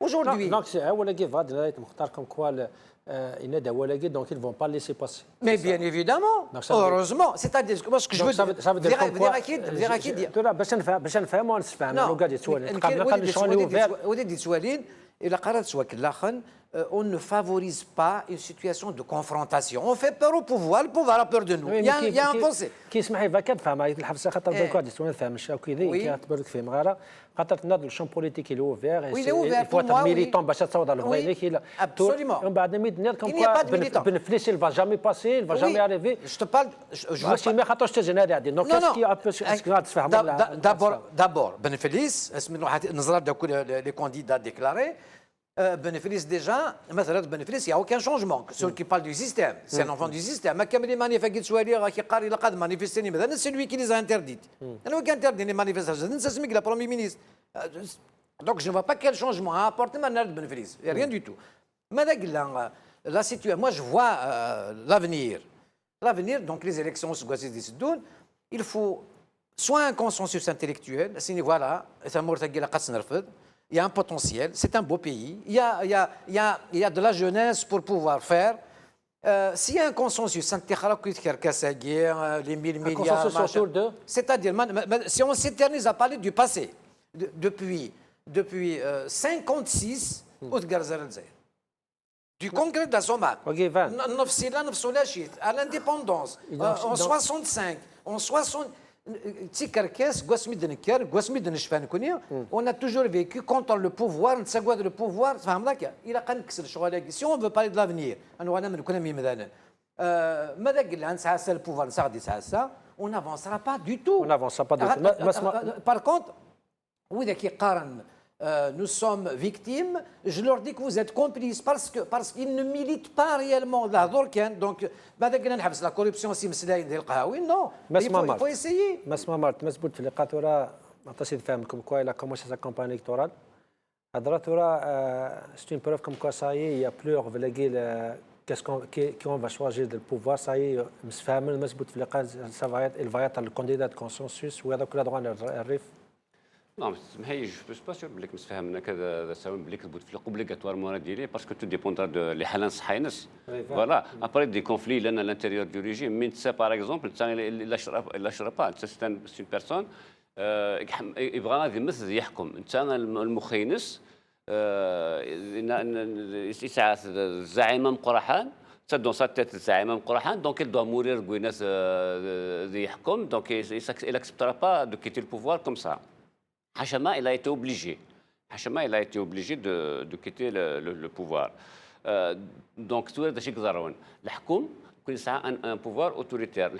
aujourd'hui donc c'est ولا كي فاد لا مختار comme quoi Ined Awalagui, donc ils ne vont pas laisser passer. Mais bien évidemment, heureusement. C'est-à-dire, moi, ce que je veux dire, ça veut dire باش نفهموا ونستفهموا لو قاعد يتسولين قبل نشرحوا اوفير ودي تسولين الى قررت سواك الاخن on ne favorise pas une situation de confrontation. On fait peur au pouvoir, le pouvoir a peur de nous. Il y a un fossé. كي يسمح لي فكاد فهم الحبسه خاطر بالكاد يسولين فهم الشاو كذا كيعتبر لك فيه مغاره خاطر تناضل الشون بوليتيك اللي اوفير il faut être militant باش تصوت على الغينيك absolument. ومن بعد نميد كم بن فليس il va jamais passer, il va jamais arriver. Je te parle je ما خاطرش تجنادي عادي donc est-ce que تفهموا d'abord Ben Felice نظرات les candidats déclarés. Ben Felice déjà, Ben Felice, il n'y a aucun changement. Celui qui parle du système, c'est un enfant du système. Mais comme les manifestations c'est lui qui les a interdites. Il n'a aucun interdit les manifestations. C'est le Premier ministre. Donc je ne vois pas quel changement a apporté Ben Felice. Il n'y a rien du tout. Mais la situation, moi je vois l'avenir. L'avenir, donc les élections, il faut soit un consensus intellectuel, voilà, il y a un potentiel, c'est un beau pays, il y a de la jeunesse pour pouvoir faire. S'il y a un consensus, les 1000 milliards, c'est-à-dire, si on s'éternise à parler du passé, depuis 56, du congrès de la Somalie, à l'indépendance, en 65, en 60... On a toujours vécu contre le pouvoir, le pouvoir. Si on veut parler de l'avenir, on n'avancera pas du tout. On n'avancera pas du tout. Par contre, nous sommes victimes, je leur dis que vous êtes complices parce qu'ils ne militent pas réellement. Donc, la corruption, non, il faut essayer. مسبوط في اللقاء ترى معتصي فهمكم كوا لا كومونسي سا كامباني الكتورال هضره ترى سي اون بروف كوم كوا ساي يا بلور فلاكي كي اون فا شواجير دو البوفوار ساي مسفاهمين مسبوط في اللقاء الفايات الكونديدات كونسنسوس وهذا كله دوغان الريف Non, mais je ne suis pas sûr que ça soit obligatoirement délai parce que tout dépendra de les halans haïnes. Voilà. Après des conflits à l'intérieur du régime, Mintsa par exemple, l'Ashrapa, c'est une personne qui va مثل يحكم. المخينس الزعيم مقرحان. Ça dans sa tête, c'est un Coran, donc il doit mourir, donc il n'acceptera pas de quitter le pouvoir comme ça. Hachama, il a été obligé. De quitter le pouvoir. Donc, tout le monde a un pouvoir autoritaire. Le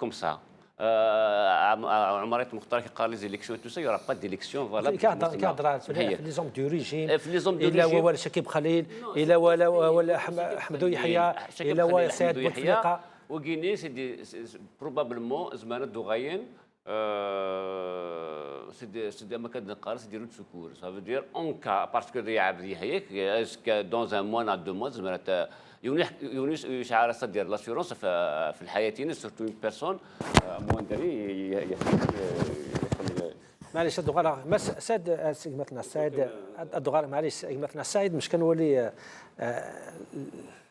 comme ça. عمرات مختار قال لي زيليكسيون تو سا يورا با ديليكسيون فوالا كادر في لي زوم دو ريجيم الا هو شكيب خليل الا ولا حمدو يحيى الا هو سيد بوتفليقه وغيني سي بروبابلمون زمانه دوغاين c'est des مكان نقار c'est des routes de secours. Ça veut dire en cas parce que est-ce que dans un mois ou 2 mois زعما يونس شعار صدير l'assurance في الحياتين surtout une personne موندري معليش الدغال سعد مثلنا السعيد الدغال معليش مثلنا السعيد مش كنولي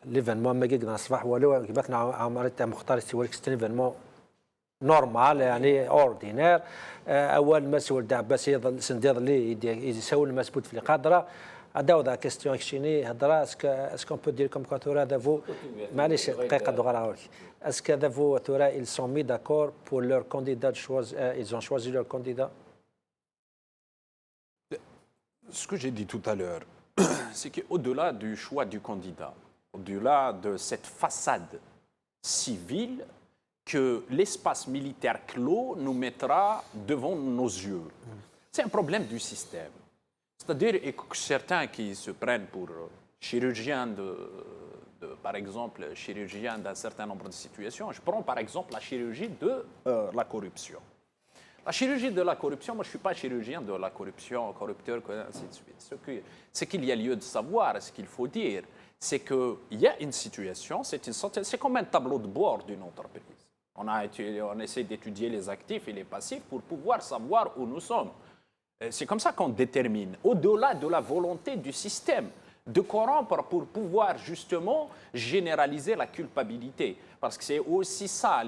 ليفينمون ما قدنا الصباح ولو مثلنا عمري تاع مختار استوالك ليفينمون نورمال يعني اوردينير اول مسؤول تاع عباس سندير اللي يسول المسبوت في القادره هذا ذا كيستيون كشيني هضره اسكو بو دير كوم كوتورا هذا فو معليش دقيقه دوغا هاولك اسكو هذا فو تورا ils sont mis d'accord pour leur candidat ils ont choisi leur candidat. Ce que j'ai dit tout à l'heure, c'est qu'au-delà du choix du candidat, au-delà de cette façade civile, que l'espace militaire clos nous mettra devant nos yeux. C'est un problème du système. C'est-à-dire que certains qui se prennent pour chirurgiens par exemple, chirurgiens d'un certain nombre de situations, je prends par exemple la chirurgie de la corruption. La chirurgie de la corruption, moi je ne suis pas chirurgien de la corruption, corrupteur, ainsi de suite. Ce qu'il y a lieu de savoir, ce qu'il faut dire, c'est qu'il y a une situation, c'est comme un tableau de bord d'une entreprise. On essaie d'étudier les actifs et les passifs pour pouvoir savoir où nous sommes. C'est comme ça qu'on détermine, au-delà de la volonté du système, de corrompre pour pouvoir justement généraliser la culpabilité. Parce que c'est aussi ça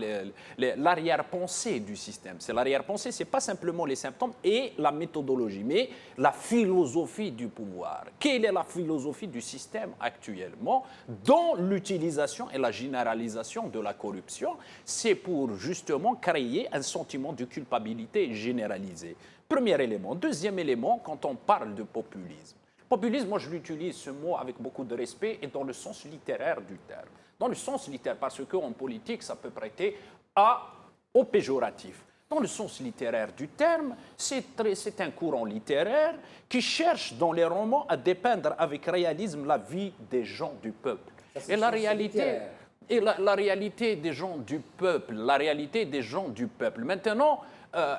l'arrière-pensée du système. C'est l'arrière-pensée, ce n'est pas simplement les symptômes et la méthodologie, mais la philosophie du pouvoir. Quelle est la philosophie du système actuellement dans l'utilisation et la généralisation de la corruption? C'est pour justement créer un sentiment de culpabilité généralisé. Premier élément. Deuxième élément, quand on parle de populisme. Populisme, moi je l'utilise ce mot avec beaucoup de respect et dans le sens littéraire du terme. Dans le sens littéraire, parce qu'en politique, ça peut prêter au péjoratif. Dans le sens littéraire du terme, c'est un courant littéraire qui cherche dans les romans à dépeindre avec réalisme la vie des gens du peuple. Et la réalité... Et la réalité des gens du peuple, la réalité des gens du peuple. Maintenant,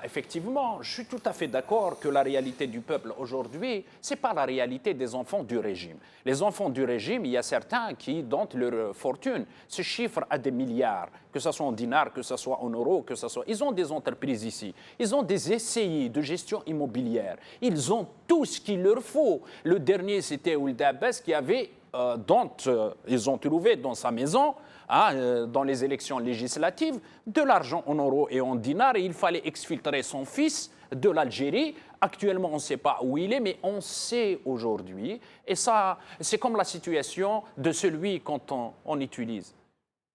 effectivement, je suis tout à fait d'accord que la réalité du peuple aujourd'hui, ce n'est pas la réalité des enfants du régime. Les enfants du régime, il y a certains qui, dont leur fortune se chiffre à des milliards, que ce soit en dinars, que ce soit en euros, que ce soit... Ils ont des entreprises ici, ils ont des SCI de gestion immobilière, ils ont tout ce qu'il leur faut. Le dernier, c'était Ould Abbas qui avait, dont ils ont trouvé dans sa maison, dans les élections législatives, de l'argent en euros et en dinars, et il fallait exfiltrer son fils de l'Algérie. Actuellement, on ne sait pas où il est, mais on sait aujourd'hui. Et ça, c'est comme la situation de celui quand on utilise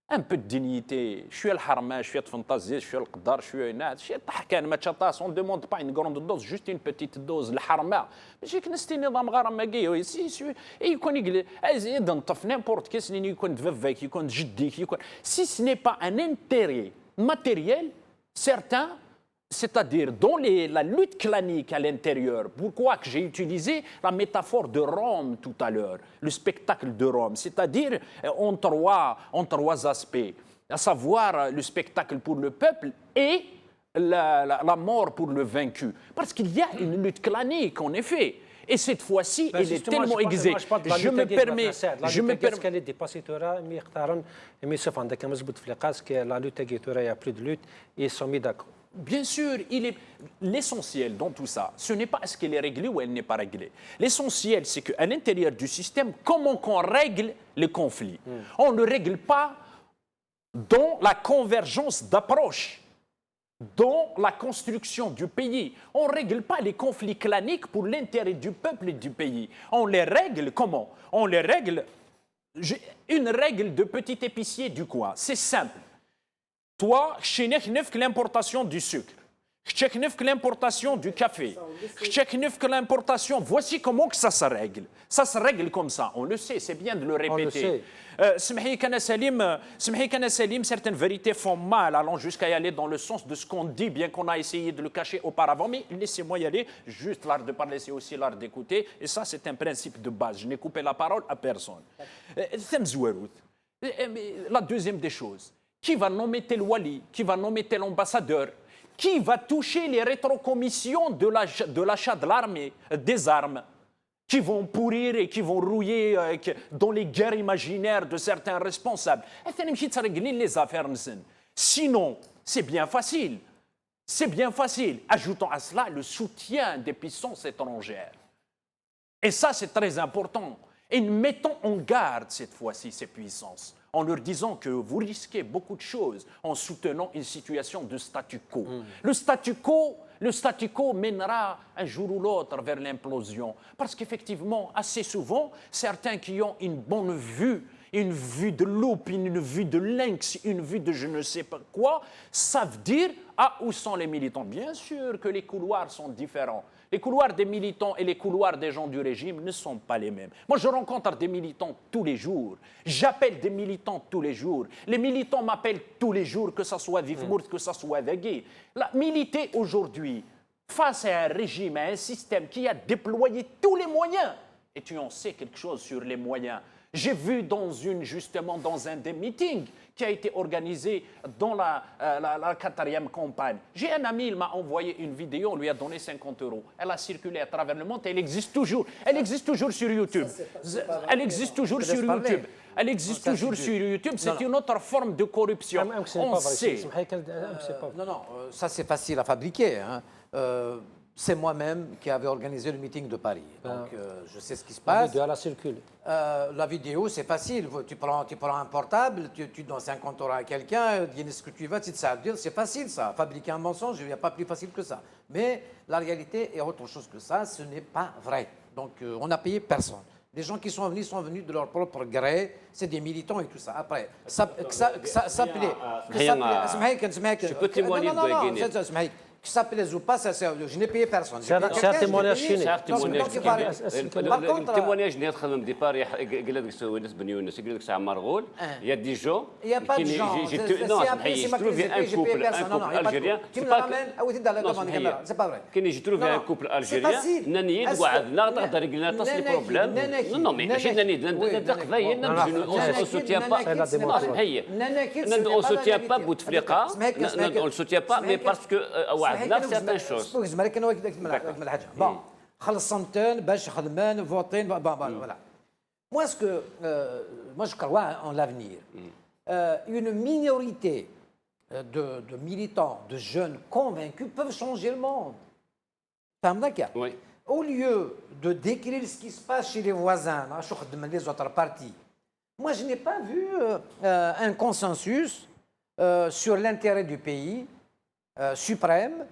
un peu de dignité. Je suis le harma, je suis le fantaisie, je suis le qdar, je suis une je suis tahkan ma chatas, on ne demande pas une grande dose, juste une petite dose. Le harma. ماشي كنستي نظام غرامكي يكون يزيد نطف n'importe quel سنين يكون دفافك يكون جديك يكون si ce n'est pas un intérêt matériel certain. C'est-à-dire dans la lutte clanique à l'intérieur. Pourquoi que j'ai utilisé la métaphore de Rome tout à l'heure, le spectacle de Rome, c'est-à-dire en trois aspects, à savoir le spectacle pour le peuple et la mort pour le vaincu. Parce qu'il y a une lutte clanique, en effet. Et cette fois-ci, elle est tellement exigée. Je me permets... La lutte Bien sûr, l'essentiel dans tout ça, ce n'est pas est-ce qu'elle est réglée ou elle n'est pas réglée. L'essentiel, c'est qu'à l'intérieur du système, comment qu'on règle les conflits. On ne règle pas dans la convergence d'approche, dans la construction du pays. On ne règle pas les conflits claniques pour l'intérêt du peuple et du pays. On les règle comment? On les règle... Une règle de petit épicier du coin, c'est simple. Toi, chez l'importation du sucre, l'importation du café, l'importation, voici comment que ça se règle. Ça se règle comme ça, on le sait, c'est bien de le répéter. Certaines vérités font mal, allant jusqu'à y aller dans le sens de ce qu'on dit, bien qu'on a essayé de le cacher auparavant, mais laissez-moi y aller, juste l'art de parler, c'est aussi l'art d'écouter, et ça c'est un principe de base, je n'ai coupé la parole à personne. La deuxième des choses, qui va nommer tel wali, qui va nommer tel ambassadeur, Qui va toucher les rétrocommissions de l'achat de l'armée, des armes, qui vont pourrir et qui vont rouiller dans les guerres imaginaires de certains responsables? Les affaires. Sinon, c'est bien facile. C'est bien facile. Ajoutons à cela le soutien des puissances étrangères. Et ça, c'est très important. Et mettons en garde cette fois-ci ces puissances, en leur disant que vous risquez beaucoup de choses en soutenant une situation de statu quo. Le statu quo mènera un jour ou l'autre vers l'implosion. Parce qu'effectivement, assez souvent, certains qui ont une bonne vue, une vue de loupe, une vue de lynx, une vue de je ne sais pas quoi, savent dire « Ah, où sont les militants ?» Bien sûr que les couloirs sont différents. Les couloirs des militants et les couloirs des gens du régime ne sont pas les mêmes. Moi, je rencontre des militants tous les jours. J'appelle des militants tous les jours. Les militants m'appellent tous les jours, que ce soit Vifmourt, que ce soit Vagui. Militer aujourd'hui face à un régime, à un système qui a déployé tous les moyens, et tu en sais quelque chose sur les moyens. J'ai vu justement dans un des meetings qui a été organisé dans la 4e campagne. J'ai un ami, il m'a envoyé une vidéo, on lui a donné 50 €. Elle a circulé à travers le monde et elle existe toujours. Elle existe toujours sur YouTube. Elle existe toujours sur YouTube. Elle existe toujours sur YouTube. C'est une autre forme de corruption. On sait. Non, ça c'est facile à fabriquer. Hein. C'est moi-même qui avais organisé le meeting de Paris. Donc, je sais ce qui se passe. La vidéo, c'est facile. Tu prends un portable, tu donnes 50 € à quelqu'un, dis ce que tu veux, c'est facile ça. Fabriquer un mensonge, il n'y a pas plus facile que ça. Mais la réalité est autre chose que ça. Ce n'est pas vrai. Donc, on n'a payé personne. Les gens qui sont venus de leur propre gré, c'est des militants et tout ça. Après, ça plaît. Je peux témoigner de que ça plaise ou pas, je n'ai payé personne. C'est un témoignage chinois. Le témoignage n'est pas de départ. Il y a des gens. Il n'y a pas de gens. J'ai trouvé un couple algérien. C'est pas vrai. J'ai trouvé un couple algérien. Nani, نقدر رجلنا تصل problème. Non, mais ماشي ناني on soutient pas. On soutient pas Bouteflika. On soutient pas, mais parce que certaines choses. Bon, خلصتن باش خدمان فوتين voilà. Moi je crois en l'avenir. Une minorité de militants, de jeunes convaincus peuvent changer le monde. Oui. Au lieu de décrire ce qui se passe chez les voisins, les autres partis, moi je n'ai pas vu un consensus sur l'intérêt du pays suprême.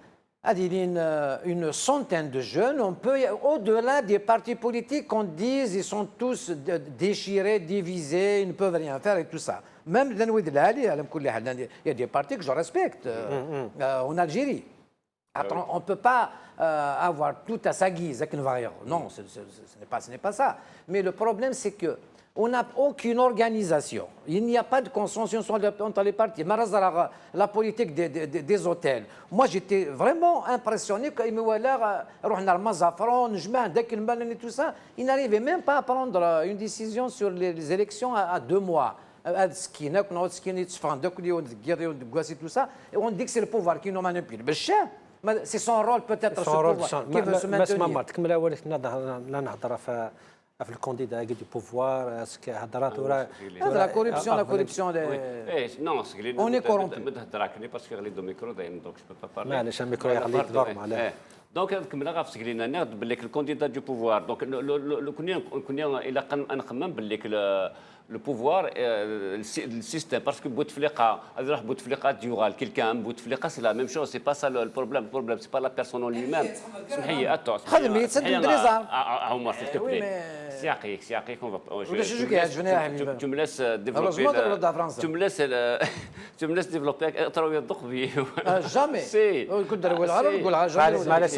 Une centaine de jeunes, on peut, au-delà des partis politiques, qu'on dise ils sont tous déchirés, divisés, ils ne peuvent rien faire et tout ça. Même il y a des partis que je respecte en Algérie. Attends, on ne peut pas avoir tout à sa guise. Non, ce n'est pas ça. Mais le problème, c'est que on n'a aucune organisation. Il n'y a pas de consensus entre les partis. La politique des hôtels. Moi, j'étais vraiment impressionné quand il me voyait et tout ça. Il n'arrivait même pas à prendre une décision sur les élections à 2 mois. Et on dit que c'est le pouvoir qui nous manipule. C'est son rôle peut-être ce pouvoir qui veut se maintenir. في الكانديدا du pouvoir est-ce que هضرات ولا la corruption non on est corrompu parce que غليدو ميكرو دونك جو با بارلي معليش الميكرو يغليك نورمال دونك كملنا غاف سكلينا ناخذ بالك الكانديدا دو بوفوار دونك كنا الى نخمم بالك le pouvoir, le système, parce que Bouteflika, quelqu'un, Bouteflika, c'est la même chose, c'est pas ça le problème. Le problème, c'est pas la personne en lui-même. Attends, Omar, s'il te plaît. Siaqik, on va. Tu me laisses développer. Tu me laisses développer. Jamais. معلش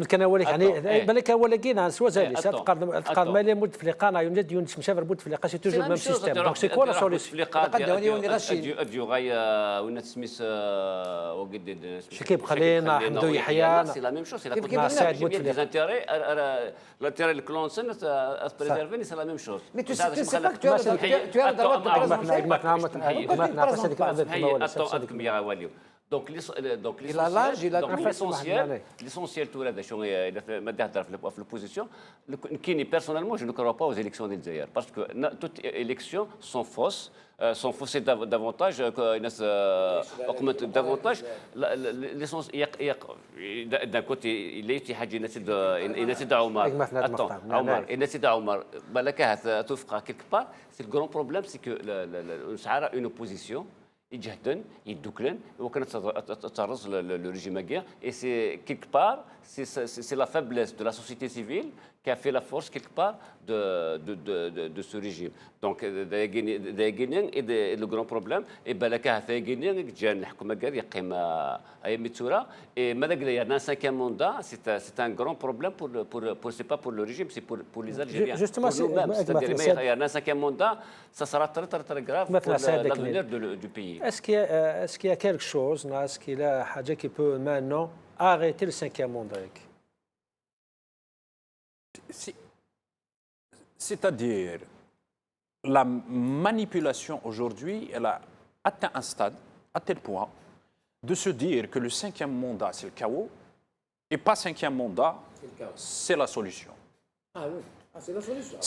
كان اولك يعني بالك اولكينا سوازالي تقاد مالي بوتفليقه انا يوجد يونس مشافر بوتفليقه سي توجور ميم سيستيم دونك سي كوا لا سوليسيون الجوغاي وين تسميس وقد شكيب خلينا حمدو يحيى سي لا ميم شوز سي لا سعد بوتفليقه l'intérêt de Clonson à se préserver, c'est la même chose. Mais tu sais pas que tu as le droit de te présenter. Attends, Donc Il a l'âge, il a donc l'essentiel. l'essentiel tout là ما تهضر في l'opposition كيني personnellement je ne crois pas aux élections d'Algérie parce que toutes les élections sont fausses sont faussées davantage augmentent davantage d'un côté il est يحاجي ينسد عمر عمر ينسد عمر بالك توفق quelque part c'est le grand problème c'est que نسعى une opposition يجهدن يدوكلن وكانت تتعرض للرجيم guerre et c'est quelque part c'est la faiblesse de la société civile qui a fait la force quelque part de ce régime donc des Guinéens et le grand problème et بالك les Guinéens جان الحكومه قال يقيم اي ميتورا et malgré il y a un cinquième mandat c'est un grand problème pour c'est pas pour le régime c'est pour les Algériens justement c'est-à-dire il y a un cinquième mandat ça sera très grave pour l'avenir du pays. Est-ce qu'il y a quelque chose, est-ce qu'il y a حاجة qui peut maintenant arrêter le cinquième mandat? C'est-à-dire, la manipulation aujourd'hui, elle a atteint un stade, à tel point, de se dire que le cinquième mandat, c'est le chaos, et pas cinquième mandat, c'est la solution. Ah oui, c'est la solution.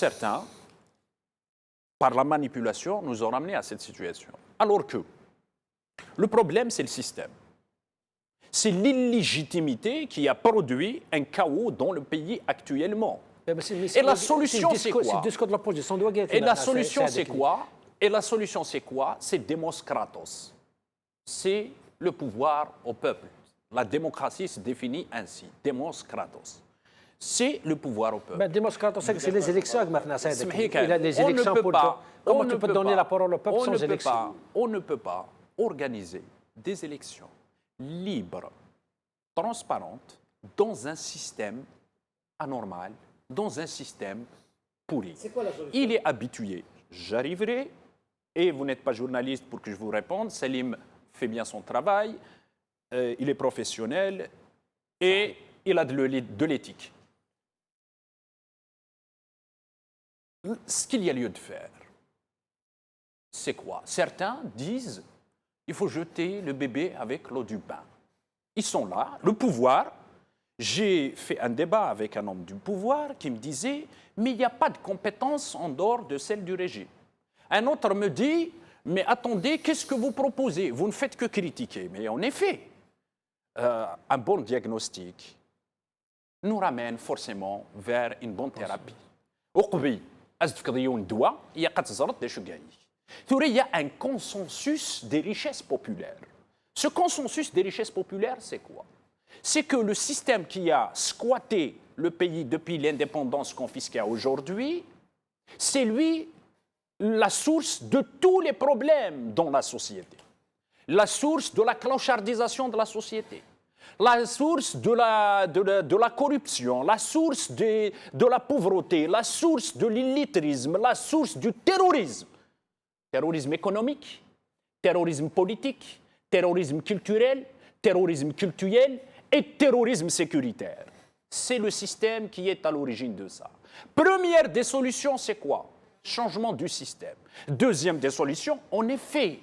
Certains, par la manipulation, nous ont ramenés à cette situation. Alors que le problème, c'est le système. C'est l'illégitimité qui a produit un chaos dans le pays actuellement. Et la solution, c'est quoi? Et la solution, c'est quoi? Et la solution, c'est quoi? C'est Demos Kratos. C'est le pouvoir au peuple. La démocratie se définit ainsi. Demos Kratos. C'est le pouvoir au peuple. Demos Kratos, c'est les élections maintenant. Il a les On ne élections peut pour pas. Comment tu peux donner la parole au peuple sans élection? On ne peut pas organiser des élections libres, transparentes, dans un système anormal, dans un système pourri. C'est quoi la solution? Il est habitué. J'arriverai, et vous n'êtes pas journaliste pour que je vous réponde. Salim fait bien son travail, il est professionnel et il a de l'éthique. Ce qu'il y a lieu de faire, c'est quoi? Certains disent il faut jeter le bébé avec l'eau du bain. Ils sont là, le pouvoir. J'ai fait un débat avec un homme du pouvoir qui me disait mais il n'y a pas de compétences en dehors de celle du régime. Un autre me dit mais attendez, qu'est-ce que vous proposez? Vous ne faites que critiquer. Mais en effet, un bon diagnostic nous ramène forcément vers une bonne thérapie. Il y a un consensus des richesses populaires. Ce consensus des richesses populaires, c'est quoi? C'est que le système qui a squatté le pays depuis l'indépendance confisquée aujourd'hui, c'est lui la source de tous les problèmes dans la société. La source de la clochardisation de la société. La source de la corruption, la source de la pauvreté, la source de l'illettrisme, la source du terrorisme. Terrorisme économique, terrorisme politique, terrorisme culturel, terrorisme cultuel et terrorisme sécuritaire. C'est le système qui est à l'origine de ça. Première des solutions, c'est quoi? Changement du système. Deuxième des solutions, en effet,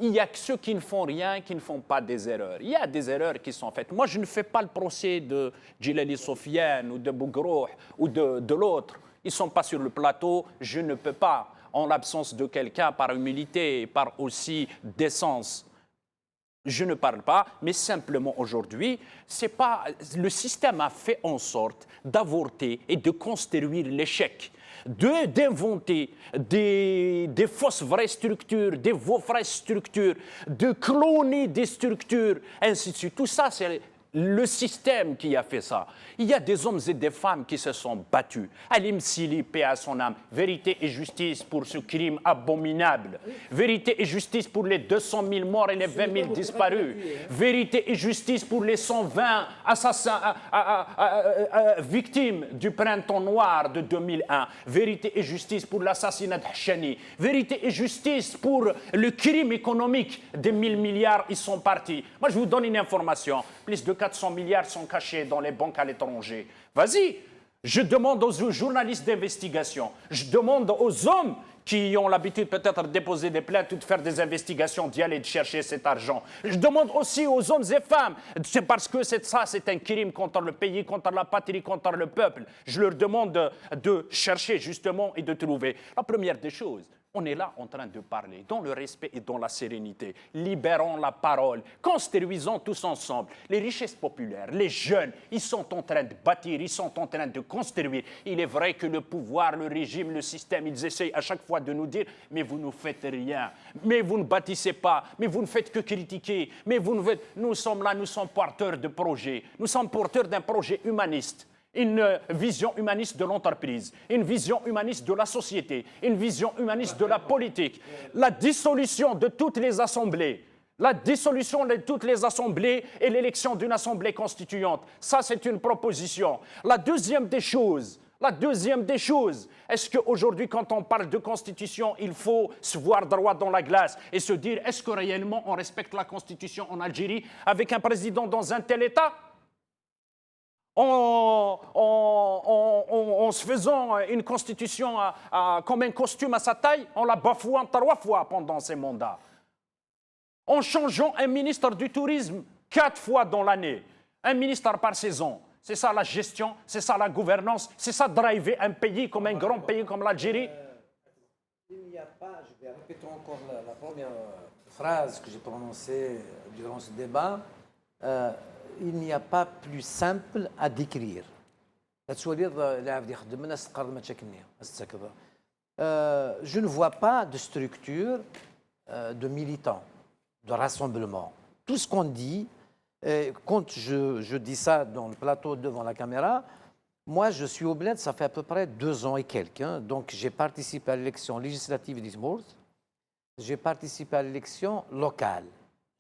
il y a que ceux qui ne font rien, qui ne font pas des erreurs. Il y a des erreurs qui sont faites. Moi, je ne fais pas le procès de Djilali Sofiane ou de Bougroh ou de l'autre. Ils ne sont pas sur le plateau, je ne peux pas. En l'absence de quelqu'un, par humilité, par aussi décence, je ne parle pas, mais simplement aujourd'hui, c'est pas, le système a fait en sorte d'avorter et de construire l'échec, d'inventer des fausses vraies structures, des vraies structures, de cloner des structures, ainsi de suite. Tout ça, c'est le système qui a fait ça. Il y a des hommes et des femmes qui se sont battus. Alim Sili, paix à son âme. Vérité et justice pour ce crime abominable. Vérité et justice pour les 200 000 morts et les 20 000 disparus. Vérité et justice pour les 120 assassins, victimes du printemps noir de 2001. Vérité et justice pour l'assassinat de Hachani. Vérité et justice pour le crime économique des 1000 milliards, ils sont partis. Moi, je vous donne une information. Plus de 400 milliards sont cachés dans les banques à l'étranger. Vas-y, je demande aux journalistes d'investigation, je demande aux hommes qui ont l'habitude peut-être de déposer des plaintes ou de faire des investigations, d'y aller de chercher cet argent. Je demande aussi aux hommes et femmes, c'est parce que c'est un crime contre le pays, contre la patrie, contre le peuple. Je leur demande de chercher justement et de trouver. La première des choses, on est là en train de parler dans le respect et dans la sérénité. Libérons la parole, construisons tous ensemble. Les richesses populaires, les jeunes, ils sont en train de bâtir, ils sont en train de construire. Il est vrai que le pouvoir, le régime, le système, ils essayent à chaque fois de nous dire « mais vous ne faites rien, mais vous ne bâtissez pas, mais vous ne faites que critiquer, mais vous ne faites... » Nous sommes là, nous sommes porteurs de projets, nous sommes porteurs d'un projet humaniste. Une vision humaniste de l'entreprise, une vision humaniste de la société, une vision humaniste de la politique. La dissolution de toutes les assemblées, la dissolution de toutes les assemblées et l'élection d'une assemblée constituante. Ça, c'est une proposition. La deuxième des choses, est-ce qu'aujourd'hui, quand on parle de constitution, il faut se voir droit dans la glace et se dire, est-ce que réellement on respecte la constitution en Algérie avec un président dans un tel État ? En se faisant une constitution comme un costume à sa taille, en la bafouant 3 fois pendant ses mandats. En changeant un ministre du tourisme 4 fois dans l'année, un ministre par saison. C'est ça la gestion, c'est ça la gouvernance, c'est ça driver un pays comme un grand pays comme l'Algérie. Il n'y a pas, je vais répéter encore la première phrase que j'ai prononcée durant ce débat. Il n'y a pas plus simple à décrire. Je ne vois pas de structure de militants, de rassemblement. Tout ce qu'on dit, quand je dis ça dans le plateau devant la caméra, moi je suis au Bled, ça fait à peu près 2 ans et quelques. Donc j'ai participé à l'élection législative d'Izmourt, j'ai participé à l'élection locale.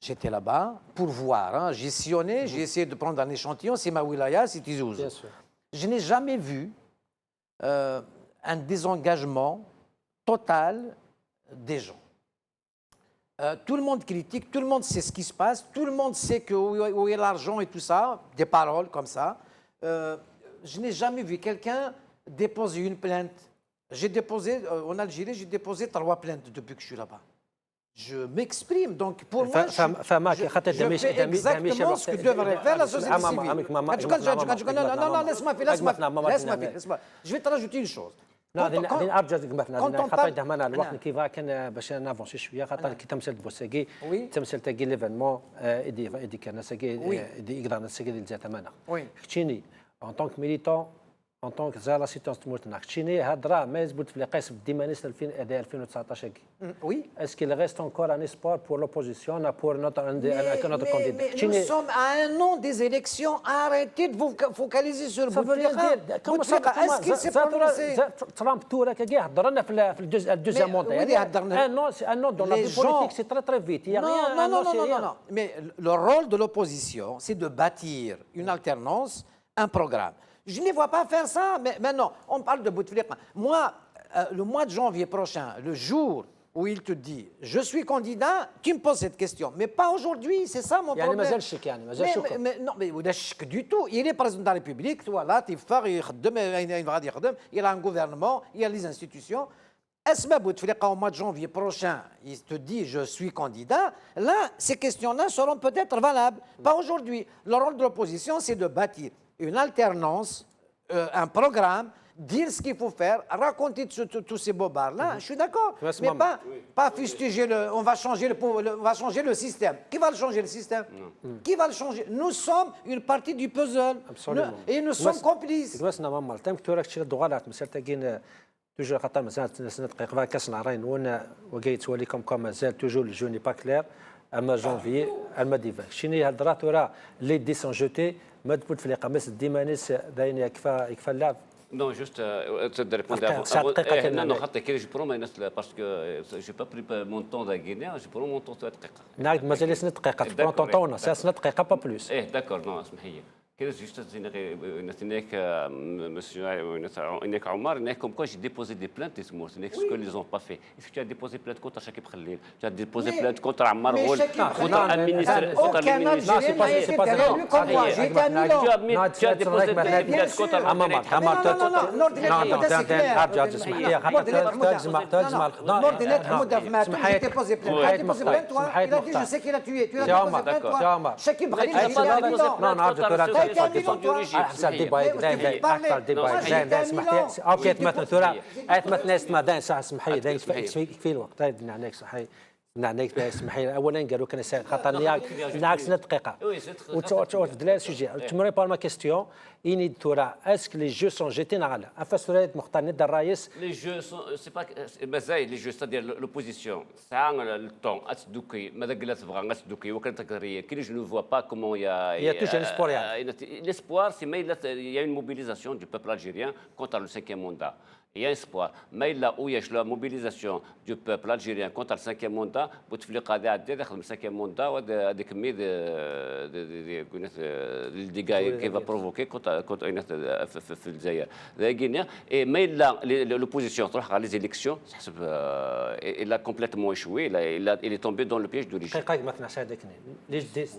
J'étais là-bas pour voir, j'ai sillonné, j'ai essayé de prendre un échantillon, c'est ma wilaya, c'est Tizouz. Je n'ai jamais vu un désengagement total des gens. Tout le monde critique, tout le monde sait ce qui se passe, tout le monde sait où est l'argent et tout ça, des paroles comme ça. Je n'ai jamais vu quelqu'un déposer une plainte. J'ai déposé, en Algérie, j'ai déposé 3 plaintes depuis que je suis là-bas. Je m'exprime, donc pour moi, je fais exactement ce que devrait faire la société civile. Non, laisse-moi faire. Je vais te rajouter une chose. هذه ارجع مثلا خاطر عندنا الوقت كيفا كان باش نافونسي شويه خاطر كي تمثل بوساكي تمثل تاكي ليفينمون ايدي كان ساكي ايدي يقدر نساكي ديال زعما خشيني ان طونك ميليتون ان طونك زالا سيتونس تموتنا خشيني هضره ما يزبط في القيس بالديمانيس 2019 Oui. Est-ce qu'il reste encore un espoir pour l'opposition, pour notre candidat? Mais nous sommes à un an des élections. Arrêtez de vous focaliser sur le Bouteflika. Est-ce qu'il s'est prononcé? Trump tour كاع هضرنا في الدوزيام موندا un an dans la vie politique c'est très très vite. Il y a rien. Non. Mais le rôle de l'opposition, c'est de bâtir une alternance, un programme. Je ne les vois pas faire ça. Mais maintenant, on parle de Bouteflika. Moi, le mois de janvier prochain, le jour où il te dit « je suis candidat », tu me poses cette question. Mais pas aujourd'hui, c'est ça mon problème. Non, mais du tout. Il est président de la République, voilà, il a un gouvernement, il y a les institutions. Esma Bouteflika, au mois de janvier prochain, il te dit « je suis candidat », là, ces questions-là seront peut-être valables. Pas aujourd'hui. Le rôle de l'opposition, c'est de bâtir une alternance, un programme, dire ce qu'il faut faire, raconter tous ces bobards-là, je suis d'accord. Mais pas fustiger on va changer le système. Qui va le changer, le système? Qui va le changer? Nous sommes une partie du puzzle. Absolument. Et nous sommes complices. توجور خاطر مازال سنة دقيقة كاس نهارين وقيت وليكم كما مازال توجور الجو ني با كلير اما جونفي المديفا شيني هالدرات ورا لي دي سون جوتي ما تبوت في قماص الديمانيس داين يكفى اللعب. Non, juste de répondre avant. Non, je prends ma note parce que je n'ai pas pris mon temps de Guinée, je prends mon temps de دقيقة. نعم مازال سنة دقيقة، tu prends ton temps, c'est سنة دقيقة pas plus. D'accord, non, اسمح لي. كده juste monsieur Omar, comme quoi j'ai déposé des plaintes et ce que ils n'ont pas fait. Est-ce que tu as déposé plainte contre Chakib Khalil? Tu as déposé plainte contre Ammar Ghoul, contre un ministre, contre le ministre? Non, c'est pas comme moi. J'ai été à Milan. Tu as déposé plainte contre Chakib Khalil, احسن ديباي اكثر ديباي اسمح لي اوكي مثلا ناس ما دان ساعه اسمح لي في الوقت نعنيك صحيح نعنيك اسمح لي اولا قالوا كان خاطر نعكس دقيقه وتشوف دلا سوجي تمري بار ما كيستيون اني تورا اسك لي جو سون جيتي نغلا افاسوريت مختار ند الرئيس les jeux c'est pas les jeux c'est-à-dire l'opposition ça le temps أتصدقي ماذا قلت تبغى أتصدقي وكانت تقرية كل je ne vois pas comment il y a toujours l'espoir l'espoir c'est mais il y a une mobilisation du peuple algérien contre le 5e mandat. Il y a espoir. Mais là où il y a la mobilisation du peuple algérien contre le 5e mandat, pour te faire le 5e mandat, des dégâts qu'il va provoquer contre le Guinée. Et mais là, l'opposition, les élections, il a complètement échoué. Il est tombé dans le piège de l'Égypte.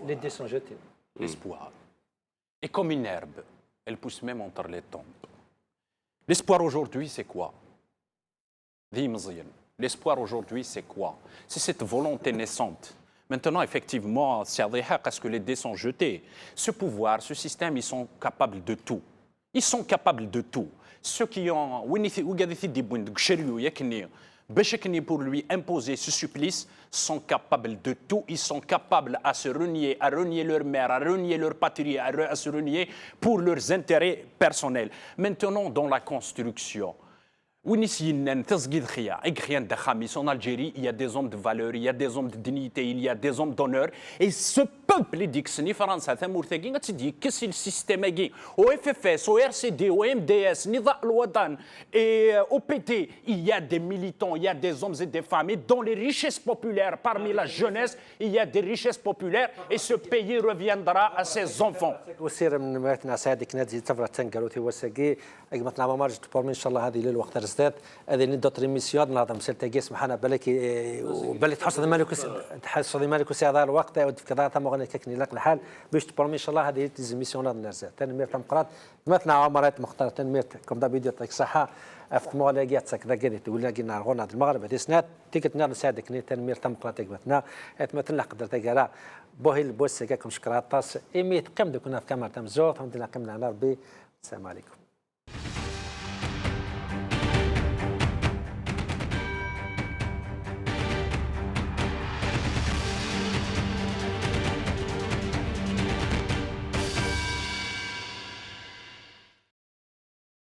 Les dés sont jetés. L'espoir. Et comme une herbe, elle pousse même entre les tombes. L'espoir aujourd'hui, c'est quoi? L'espoir aujourd'hui, c'est quoi? C'est cette volonté naissante. Maintenant, effectivement, c'est parce que les dés sont jetés. Ce pouvoir, ce système, ils sont capables de tout. Ils sont capables de tout. Ceux qui ont... pour lui imposer ce supplice sont capables de tout. Ils sont capables à se renier, à renier leur mère, à renier leur patrie, à se renier pour leurs intérêts personnels. Maintenant, dans la construction, en Algérie, il y a des hommes de valeur, il y a des hommes de dignité, il y a des hommes d'honneur. Et ce peuple, il dit que c'est France, que c'est le système au FFS, au RCD, au MDS, et au PT, il y a des militants, il y a des hommes et des femmes. Et dans les richesses populaires, parmi la jeunesse, il y a des richesses populaires. Et ce pays reviendra à ses enfants. هذه ندوت ريميسيون نظام سلتاكي سمحنا بالك بالك تحصل مالك تحصل مالك هذا الوقت كذا ثم غني كني لك الحال باش تبرمي ان شاء الله هذه زيميسيون هذا الناس تنمير تمقرات مثلا عمرات مختار تنمير كم دا فيديو يعطيك الصحه افتمو لاقيات كذا كذا تقول لك غنى المغرب هذه سنات تيكت نار نساعدك تنمير تمقرات مثلا مثلا قدرت كرا بوهي البوس كاكم شكرا طاس ايميت قم دوكنا في كاميرا تمزوت الحمد لله قمنا على ربي السلام عليكم